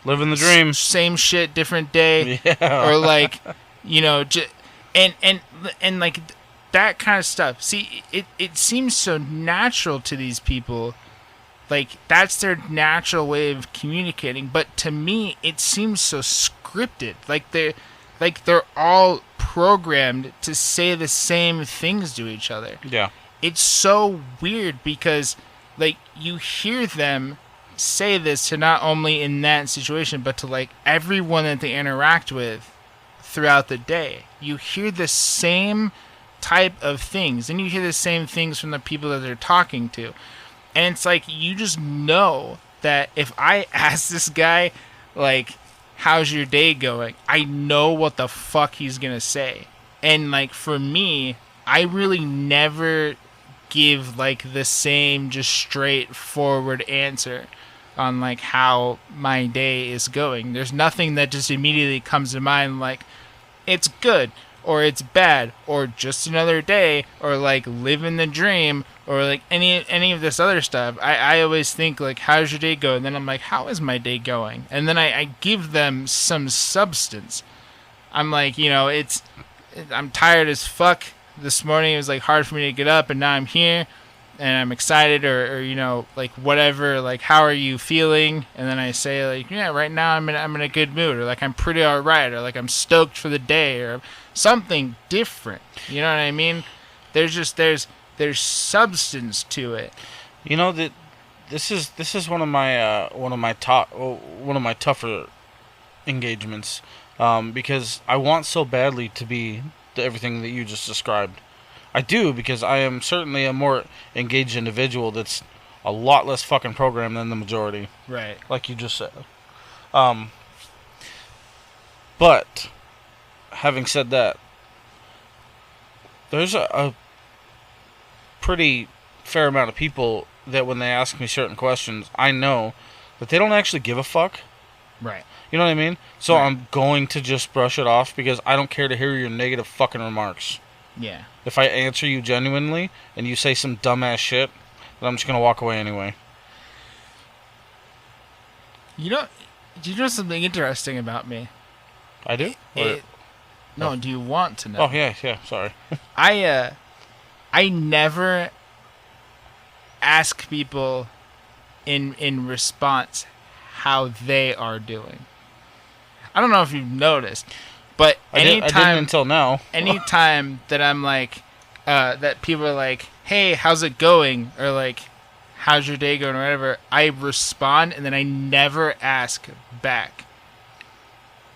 Living the dream. same shit, different day. Yeah. Or like, you know, and like that kind of stuff. See, it seems so natural to these people. Like, that's their natural way of communicating. But to me, it seems so scripted. Like they're all programmed to say the same things to each other. Yeah. It's so weird, because like you hear them say this to not only in that situation, but to like everyone that they interact with throughout the day. You hear the same type of things, and you hear the same things from the people that they're talking to, and it's like, you just know that if I ask this guy like, how's your day going, I know what the fuck he's gonna say. And like, for me, I really never give like the same just straightforward answer on like how my day is going. There's nothing that just immediately comes to mind like, it's good, or it's bad, or just another day, or like living the dream, or like any of this other stuff. I always think like, how's your day going? And then I'm like, how is my day going? And then I give them some substance. I'm like, you know, I'm tired as fuck. This morning it was like hard for me to get up, and now I'm here and I'm excited, or you know, like whatever, like, how are you feeling? And then I say like, yeah, right now I'm in a good mood, or like I'm pretty alright, or like I'm stoked for the day, or something different. You know what I mean? There's substance to it. You know that this is one of my tougher engagements, because I want so badly to be everything that you just described. I do, because I am certainly a more engaged individual that's a lot less fucking programmed than the majority. Right. Like you just said. But having said that, there's a pretty fair amount of people that when they ask me certain questions, I know that they don't actually give a fuck. Right. You know what I mean? So Right. I'm going to just brush it off, because I don't care to hear your negative fucking remarks. Yeah. If I answer you genuinely and you say some dumbass shit, then I'm just going to walk away anyway. You know, do you know something interesting about me? I do? No, do you want to know? Oh, yeah, sorry. I never ask people in response how they are doing. I don't know if you've noticed, but I didn't until now. anytime that I'm like, that people are like, hey, how's it going? Or like, how's your day going or whatever, I respond and then I never ask back.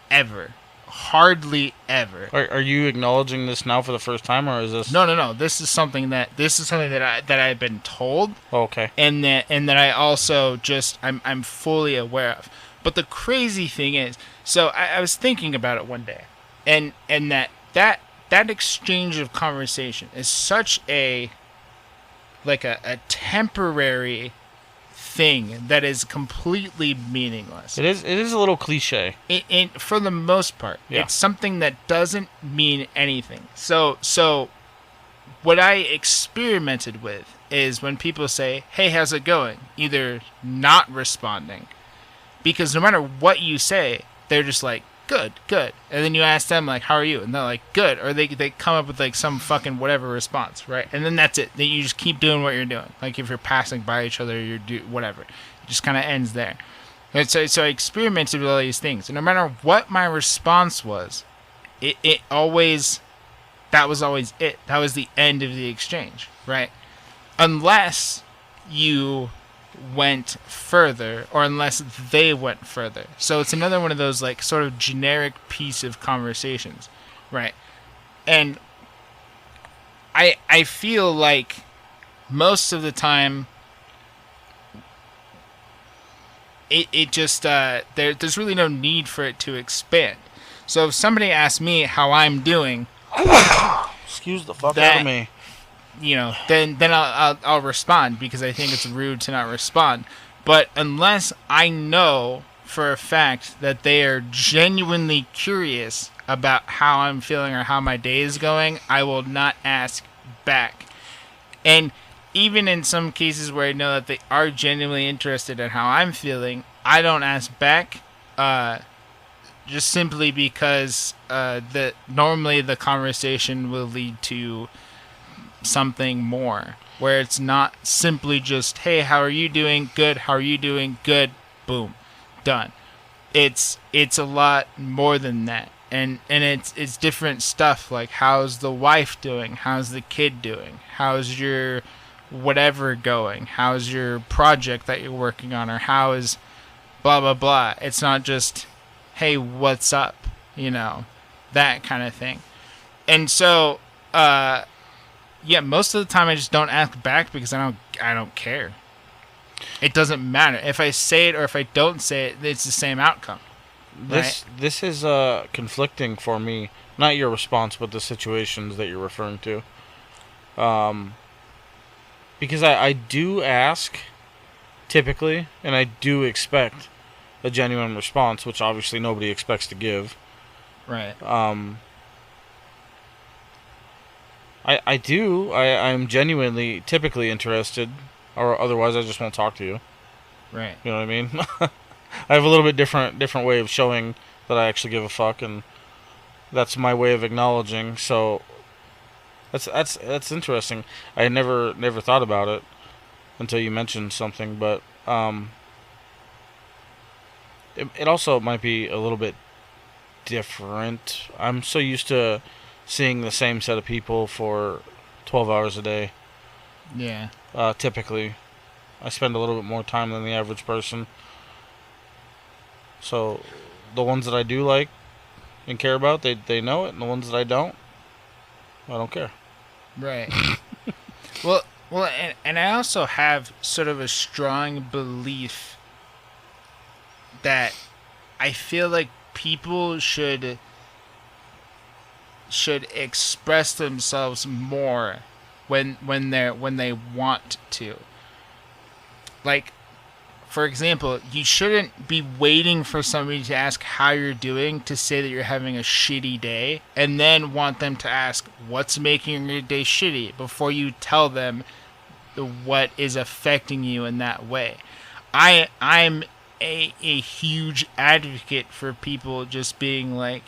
Ever. Hardly ever. Are you acknowledging this now for the first time, or is this? No. This is something that I've been told. Oh, okay. And that I also just I'm fully aware of. But the crazy thing is, so I was thinking about it one day, and that exchange of conversation is such a temporary thing that is completely meaningless. It is a little cliche. For the most part, yeah. It's something that doesn't mean anything. So what I experimented with is when people say, "Hey, how's it going?" Either not responding, because no matter what you say, they're just like, good. And then you ask them, like, how are you? And they're like, good. Or they come up with, like, some fucking whatever response, right? And then that's it. Then you just keep doing what you're doing. Like, if you're passing by each other, whatever. It just kind of ends there. And so I experimented with all these things. And no matter what my response was, it always... That was always it. That was the end of the exchange, right? Unless you went further, or unless they went further. So it's another one of those, like, sort of generic piece of conversations, right? And I feel like most of the time it just there's really no need for it to expand. So if somebody asks me how I'm doing, excuse the fuck out of me, then I'll respond, because I think it's rude to not respond. But unless I know for a fact that they are genuinely curious about how I'm feeling or how my day is going, I will not ask back. And even in some cases where I know that they are genuinely interested in how I'm feeling, I don't ask back, just simply because normally the conversation will lead to something more, where it's not simply just, hey, how are you doing? Good. How are you doing? Good. Boom. Done. It's a lot more than that. And it's different stuff, like, how's the wife doing? How's the kid doing? How's your whatever going? How's your project that you're working on? Or how is blah, blah, blah. It's not just, hey, what's up? That kind of thing. And so, yeah, most of the time I just don't ask back, because I don't care. It doesn't matter. If I say it or if I don't say it, it's the same outcome. This is conflicting for me. Not your response, but the situations that you're referring to. Because I do ask, typically, and I do expect a genuine response, which obviously nobody expects to give. Right. I'm genuinely, typically interested, or otherwise I just won't talk to you. Right. You know what I mean? I have a little bit different way of showing that I actually give a fuck, and that's my way of acknowledging. So that's interesting. I had never thought about it until you mentioned something, but it also might be a little bit different. I'm so used to seeing the same set of people for 12 hours a day. Yeah. Typically, I spend a little bit more time than the average person. So, the ones that I do like and care about, they know it, and the ones that I don't care. Right. well, and I also have sort of a strong belief that I feel like people should express themselves more when they want to. Like, for example, you shouldn't be waiting for somebody to ask how you're doing to say that you're having a shitty day, and then want them to ask what's making your day shitty before you tell them what is affecting you in that way. I'm a huge advocate for people just being like,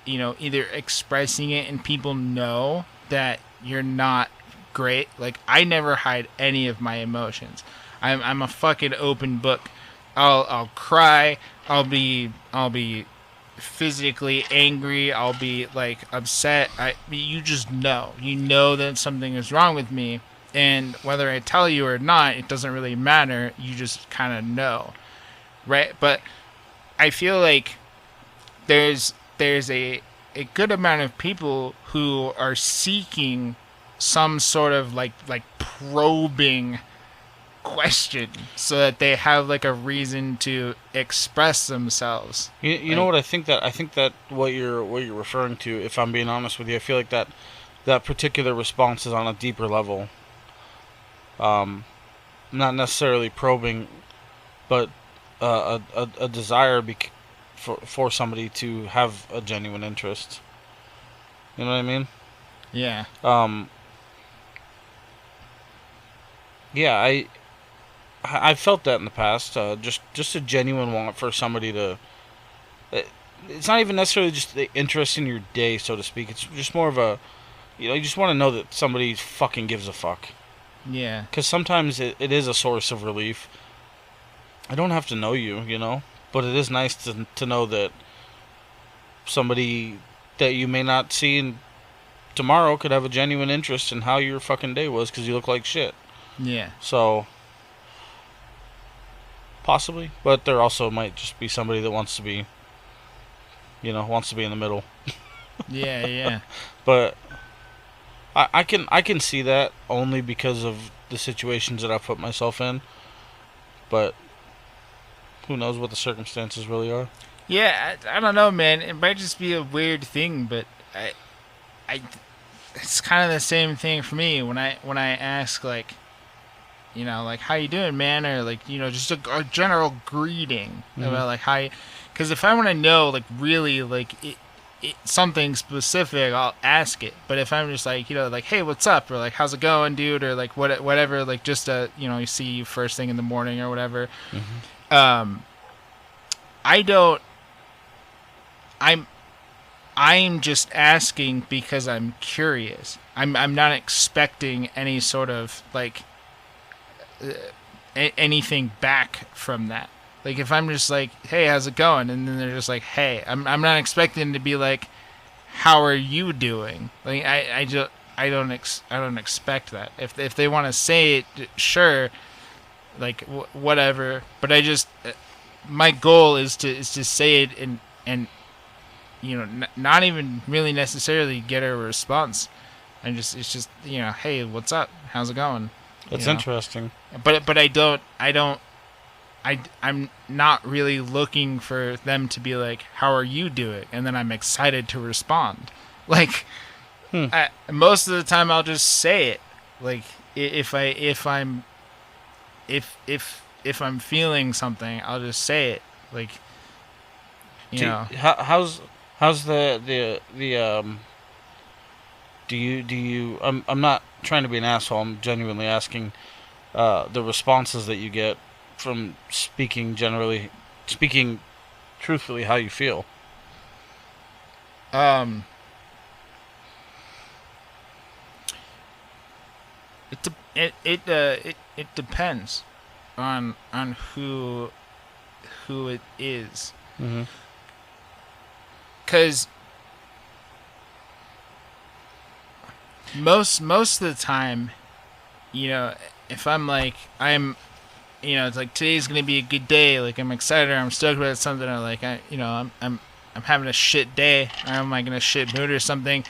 either expressing it and people know that you're not great. Like, I never hide any of my emotions. I'm a fucking open book. I'll cry. I'll be physically angry. I'll be like upset. You just know. You know that something is wrong with me, And whether I tell you or not, it doesn't really matter. You just kind of know, right? But I feel like there's a good amount of people who are seeking some sort of like probing question so that they have like a reason to express themselves. You know Like, what I think that what you're referring to, if I'm being honest with you, I feel like that particular response is on a deeper level. Not necessarily probing, but a desire for somebody to have a genuine interest. You know what I mean? yeah, Um, yeah, I've felt that in the past. Just a genuine want for somebody to. uh, It's not even necessarily just the interest in your day, so to speak. It's just more of a, you just want to know that somebody fucking gives a fuck. yeah, Because sometimes it is a source of relief. I don't have to know you, but it is nice to know that somebody that you may not see tomorrow could have a genuine interest in how your fucking day was because you look like shit. yeah, So, possibly, but there also might just be somebody that wants to be, wants to be in the middle. yeah, yeah. But I can see that only because of the situations that I've put myself in. But who knows what the circumstances really are? Yeah, I don't know, man. It might just be a weird thing, but I, it's kind of the same thing for me when I ask like, like how you doing, man, or like just a general greeting Mm-hmm. about like how, because if I want to know like really like something specific, I'll ask it. But if I'm just like like hey, what's up, or like how's it going, dude, or like whatever, like just you see you first thing in the morning or whatever. Mm-hmm. Um, I don't. I'm I'm just asking because I'm curious. I'm not expecting any sort of like anything back from that. Like if I'm just like, "Hey, how's it going?" and then they're just like, "Hey," I'm not expecting to be like, "How are you doing?" Like I don't expect that. If they want to say it, sure, like whatever. But I just my goal is to say it and not even really necessarily get a response. And it's just hey, what's up? How's it going? You That's know. interesting. But I'm not really looking for them to be like, how are you doing? And then I'm excited to respond. Like Hmm. most of the time I'll just say it. Like if I'm feeling something, I'll just say it. Like How's the do you I'm not trying to be an asshole. I'm genuinely asking the responses that you get from speaking truthfully how you feel. um it depends on who it is, Mm-hmm. because most of the time, if I'm like it's like today's gonna be a good day, like I'm excited, or I'm stoked about something, or like I'm having a shit day, or am I gonna shit mood or something.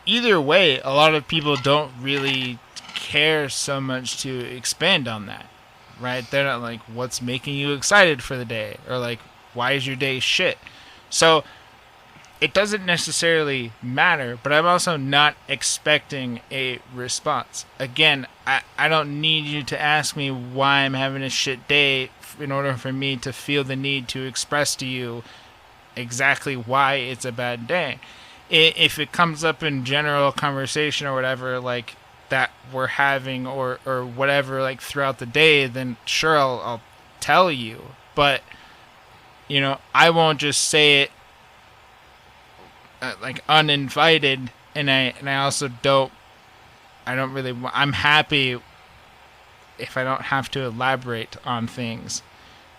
Either way, a lot of people don't really care so much to expand on that, right? They're not like, what's making you excited for the day, or like, why is your day shit? So it doesn't necessarily matter, but I'm also not expecting a response. Again, I don't need you to ask me why I'm having a shit day in order for me to feel the need to express to you exactly why it's a bad day. If it comes up in general conversation or whatever, like that we're having or whatever, like throughout the day, then sure, I'll tell you. But I won't just say it like uninvited, and I also don't. I don't really. I'm happy if I don't have to elaborate on things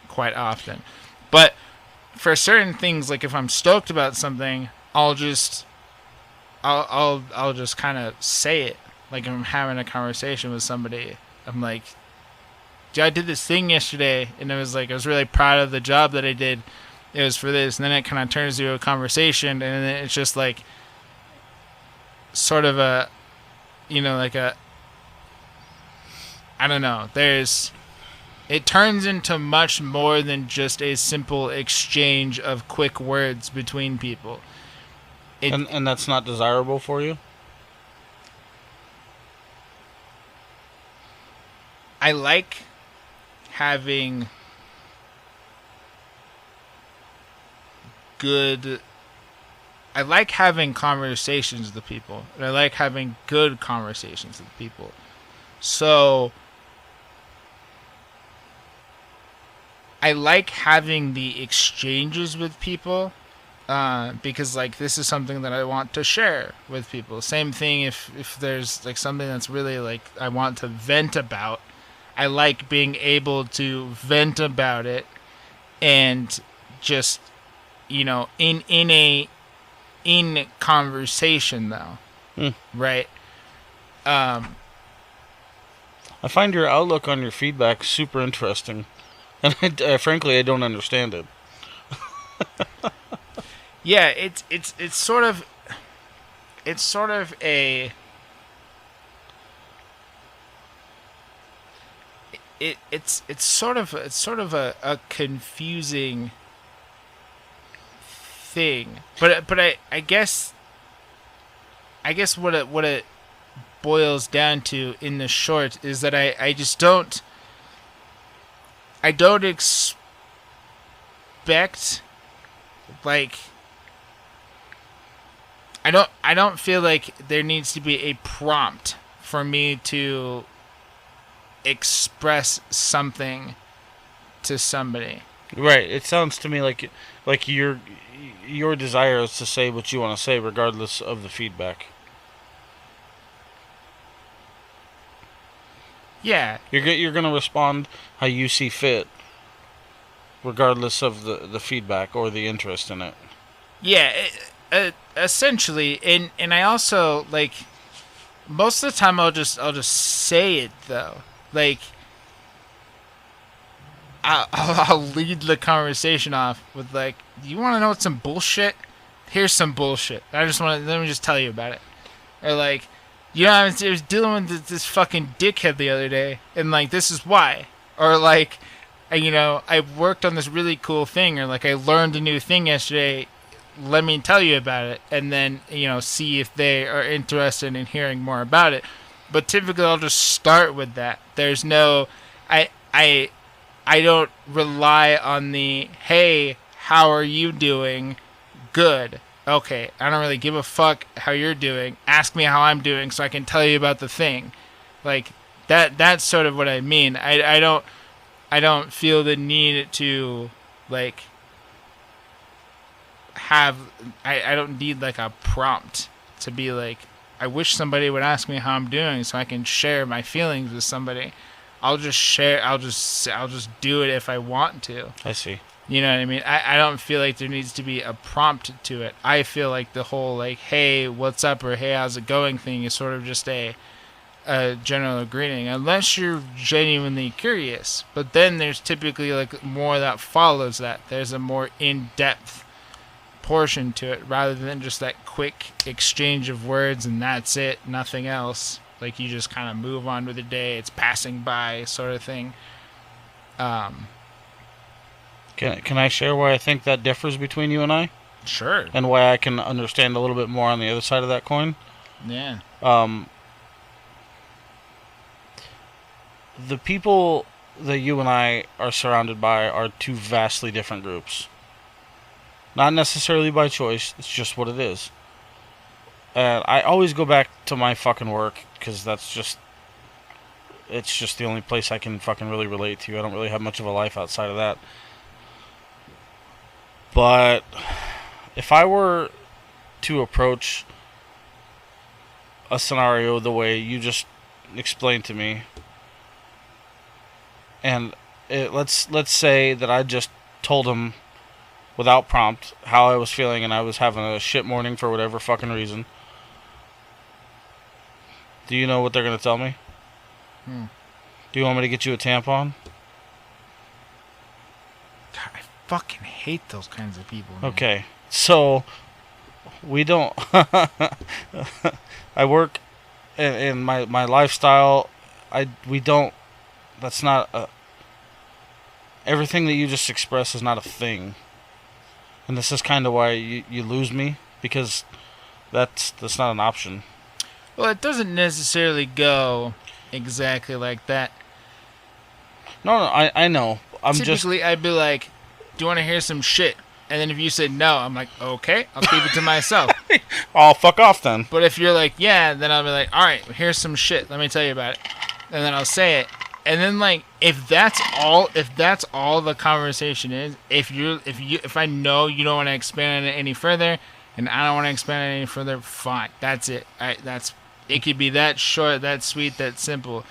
quite often. But for certain things, like if I'm stoked about something, I'll just kind of say it. like I'm having a conversation with somebody. I'm like, "Yeah, I did this thing yesterday, and I was really proud of the job that I did. It was for this," and then it kind of turns into a conversation, and then it's just like sort of a, like a, I don't know. It turns into much more than just a simple exchange of quick words between people. And that's not desirable for you? I like having good. I like having conversations with people, and I like having good conversations with people. So I like having the exchanges with people, because like this is something that I want to share with people. Same thing if there's like something that's really like I want to vent about. I like being able to vent about it, and just in conversation though, right? I find your outlook on your feedback super interesting, and frankly, I don't understand it. Yeah, it's sort of a it's sort of a confusing thing, but I guess what it boils down to in the short is that I just don't expect, like, I don't feel like there needs to be a prompt for me to express something to somebody. Right. It sounds to me like your desire is to say what you want to say, regardless of the feedback. Yeah. You're gonna respond how you see fit, regardless of the feedback or the interest in it. Yeah, essentially, and I also like most of the time I'll just say it though. Like I'll lead the conversation off with like, "You want to know what's some bullshit? Here's some bullshit. Let me just tell you about it." Or like, I was dealing with this fucking dickhead the other day, and like this is why. Or like, I worked on this really cool thing, or like I learned a new thing yesterday. Let me tell you about it, and then see if they are interested in hearing more about it. But typically, I'll just start with that. There's no, I don't rely on the, "Hey, how are you doing? Good. Okay, I don't really give a fuck how you're doing. Ask me how I'm doing so I can tell you about the thing." Like that's sort of what I mean. I don't feel the need to like have I don't need like a prompt to be like, I wish somebody would ask me how I'm doing so I can share my feelings with somebody. I'll just do it if I want to. I see. You know what I mean? I don't feel like there needs to be a prompt to it. I feel like the whole like, "Hey, what's up?" or "Hey, how's it going?" thing is sort of just a general greeting, unless you're genuinely curious. But then there's typically like more that follows that. There's a more in-depth portion to it rather than just that quick exchange of words and that's it, nothing else. Like you just kind of move on with the day. It's passing by sort of thing. Can I share why I think that differs between you and I? Sure. And why I can understand a little bit more on the other side of that coin? Yeah. The people that you and I are surrounded by are two vastly different groups. Not necessarily by choice, it's just what it is. And I always go back to my fucking work, because it's just the only place I can fucking really relate to. I don't really have much of a life outside of that. But if I were to approach a scenario the way you just explained to me, and let's say that I just told him without prompt how I was feeling, and I was having a shit morning for whatever fucking reason, Do you know what they're gonna tell me? Hmm. Do you want me to get you a tampon? God, I fucking hate those kinds of people. Man. Okay, so we don't. I work in my lifestyle. We don't. That's not a. Everything that you just expressed is not a thing, and this is kind of why you lose me, because that's not an option. Well, it doesn't necessarily go exactly like that. No, I know. Typically, I'd be like, "Do you want to hear some shit?" And then if you said no, I'm like, "Okay, I'll keep it to myself." Oh, fuck off then. But if you're like, "Yeah," then I'll be like, "All right, here's some shit. Let me tell you about it." And then I'll say it. And then like, if that's all the conversation is, if I know you don't want to expand on it any further, and I don't want to expand on it any further, fine. That's it. It could be that short, that sweet, that simple.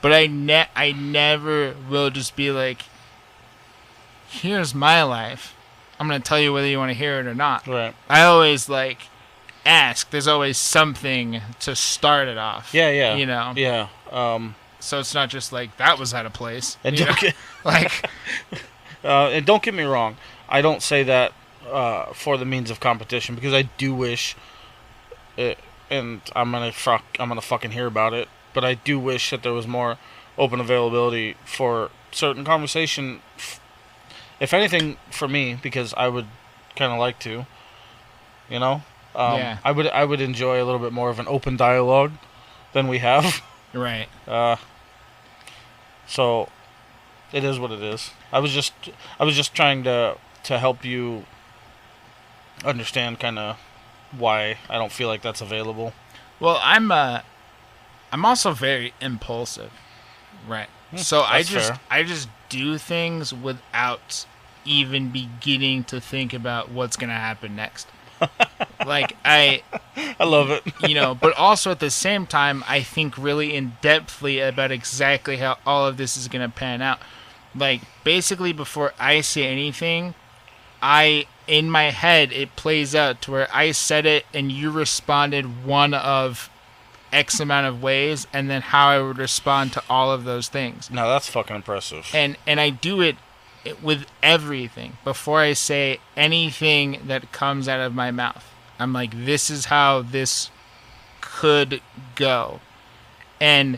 But I never will just be like, here's my life. I'm going to tell you whether you want to hear it or not. Right. I always like ask. There's always something to start it off. Yeah. You know? Yeah. So it's not just like, that was out of place. And and don't get me wrong. I don't say that for the means of competition, because I do wish and I'm gonna fucking hear about it. But I do wish that there was more open availability for certain conversation. If anything, for me, because I would kind of like to, you know, Yeah. I would enjoy a little bit more of an open dialogue than we have. Right. So it is what it is. I was just trying to help you understand kind of why I don't feel like that's available. Well, I'm also very impulsive, right? So I just do things without even beginning to think about what's gonna happen next. Like I love it. You know, but also at the same time, I think really in depthly about exactly how all of this is gonna pan out. Like basically, before I say anything, in my head it plays out to where I said it and you responded one of X amount of ways, and then how I would respond to all of those things. No, that's fucking impressive. And I do it with everything. Before I say anything that comes out of my mouth, I'm like, this is how this could go. And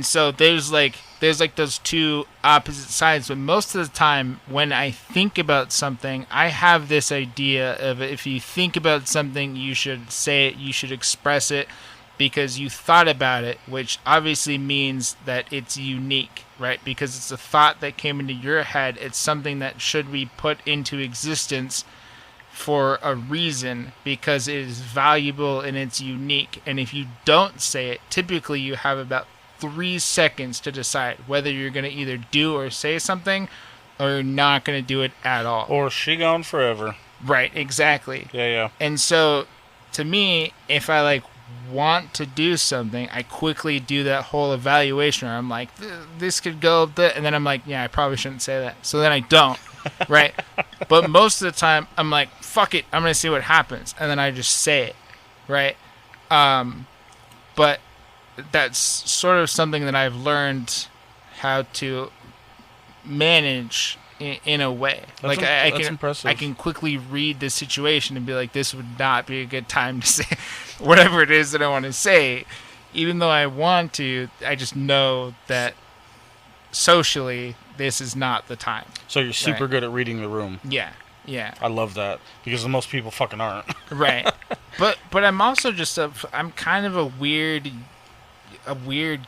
so there's like those two opposite sides, but most of the time when I think about something, I have this idea of, if you think about something, you should say it, you should express it, because you thought about it, which obviously means that it's unique, right? Because it's a thought that came into your head. It's something that should be put into existence for a reason, because it is valuable and it's unique. And if you don't say it, typically you have about 3 seconds to decide whether you're going to either do or say something, or you're not going to do it at all. Or she gone forever. Right, exactly. Yeah. And so, to me, if I like want to do something, I quickly do that whole evaluation where I'm like, this could go, and then I'm like, yeah, I probably shouldn't say that. So then I don't, right? But most of the time, I'm like, fuck it, I'm going to see what happens. And then I just say it, right? But that's sort of something that I've learned how to manage in a way. That's Like impressive. I can quickly read the situation and be like, this would not be a good time to say whatever it is that I want to say. Even though I want to, I just know that socially this is not the time. So you're super good at reading the room. Yeah. I love that, because most people fucking aren't. Right. But I'm also just I'm kind of a weird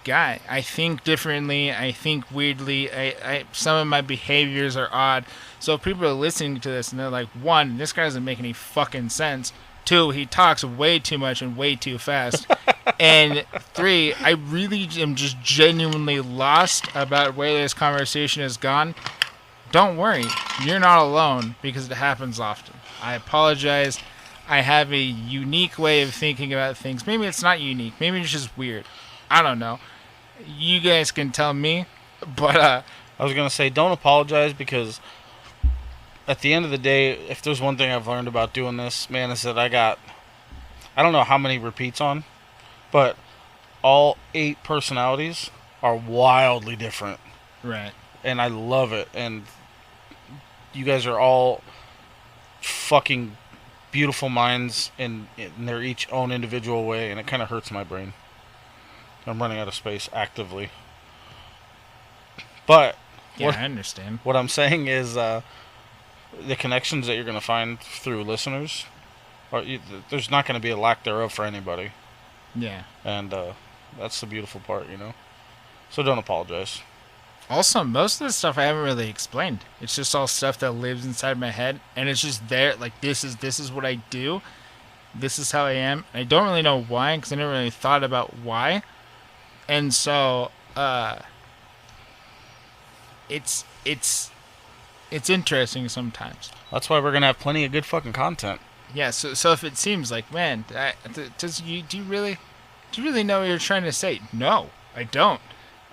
guy. I think differently. I think weirdly. I some of my behaviors are odd. So if people are listening to this and they're like, 1, this guy doesn't make any fucking sense. 2, he talks way too much and way too fast. And 3, I really am just genuinely lost about where this conversation has gone. Don't worry, you're not alone, because it happens often. I apologize. I have a unique way of thinking about things. Maybe it's not unique. Maybe it's just weird. I don't know. You guys can tell me. But I was going to say, don't apologize, because at the end of the day, if there's one thing I've learned about doing this, man, is that I don't know how many repeats on, but all 8 personalities are wildly different, Right. and I love it. And you guys are all fucking beautiful minds in their each own individual way, and it kind of hurts my brain. I'm running out of space actively. But Yeah, what I understand. what I'm saying is the connections that you're going to find through listeners there's not going to be a lack thereof for anybody, Yeah. and that's the beautiful part, you know. So don't apologize. Also, most of the stuff I haven't really explained. It's just all stuff that lives inside my head, and it's just there. Like this is what I do. This is how I am. I don't really know why, because I never really thought about why. And so, it's interesting sometimes. That's why we're going to have plenty of good fucking content. Yeah. So if it seems like, man, do you really know what you're trying to say? No, I don't.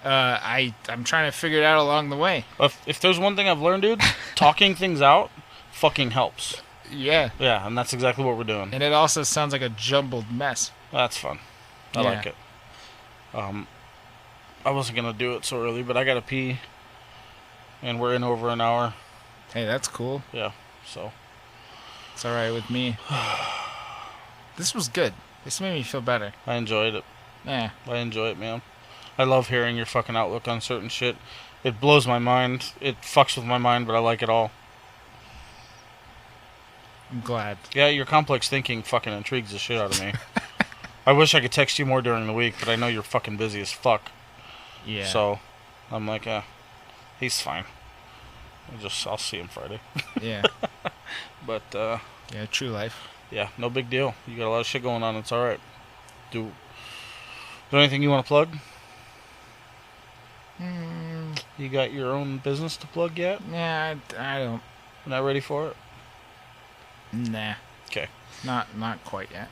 I'm trying to figure it out along the way. If there's one thing I've learned, dude, talking things out fucking helps. Yeah. Yeah, and that's exactly what we're doing. And it also sounds like a jumbled mess. That's fun. I like it. I wasn't gonna do it so early, but I gotta pee, and we're in over an hour. Hey, that's cool. Yeah, so It's all right with me. This was good. This made me feel better. I enjoyed it. Yeah. I enjoy it, man. I love hearing your fucking outlook on certain shit. It blows my mind. It fucks with my mind, but I like it all. I'm glad. Yeah, your complex thinking fucking intrigues the shit out of me. I wish I could text you more during the week, but I know you're fucking busy as fuck. Yeah. So, I'm like, he's fine. I'll see him Friday. Yeah. But, Yeah, true life. yeah, no big deal. You got a lot of shit going on. It's alright. Do anything you want to plug? You got your own business to plug yet? Yeah, I don't. Not ready for it? Nah. Okay. Not quite yet.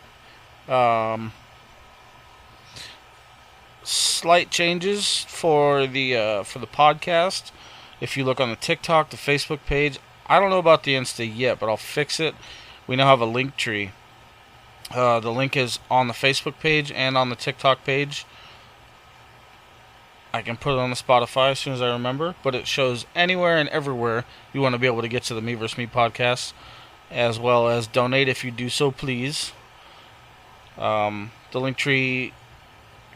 Slight changes for the podcast. If you look on the TikTok, the Facebook page, I don't know about the Insta yet, but I'll fix it. We now have a link tree. The link is on the Facebook page and on the TikTok page. I can put it on the Spotify as soon as I remember, but it shows anywhere and everywhere you want to be able to get to the Me vs. Me podcast, as well as donate if you do so, please. The link tree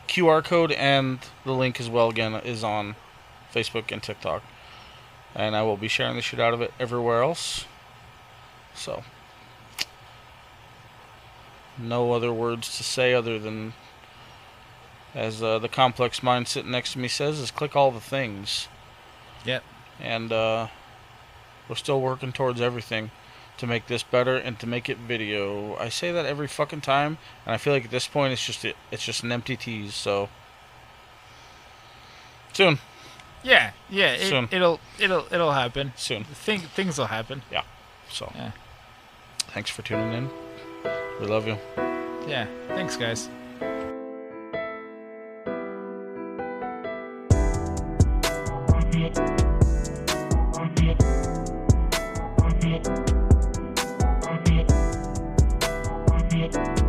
QR code and the link as well, again, is on Facebook and TikTok. And I will be sharing the shit out of it everywhere else. So, no other words to say other than, as the complex mind sitting next to me says, is click all the things. Yep. And we're still working towards everything to make this better and to make it video. I say that every fucking time, and I feel like at this point it's just an empty tease. So soon. Yeah. Soon. It'll happen. Soon. Things will happen. Yeah. So. Yeah. Thanks for tuning in. We love you. Yeah. Thanks, guys. Thank you.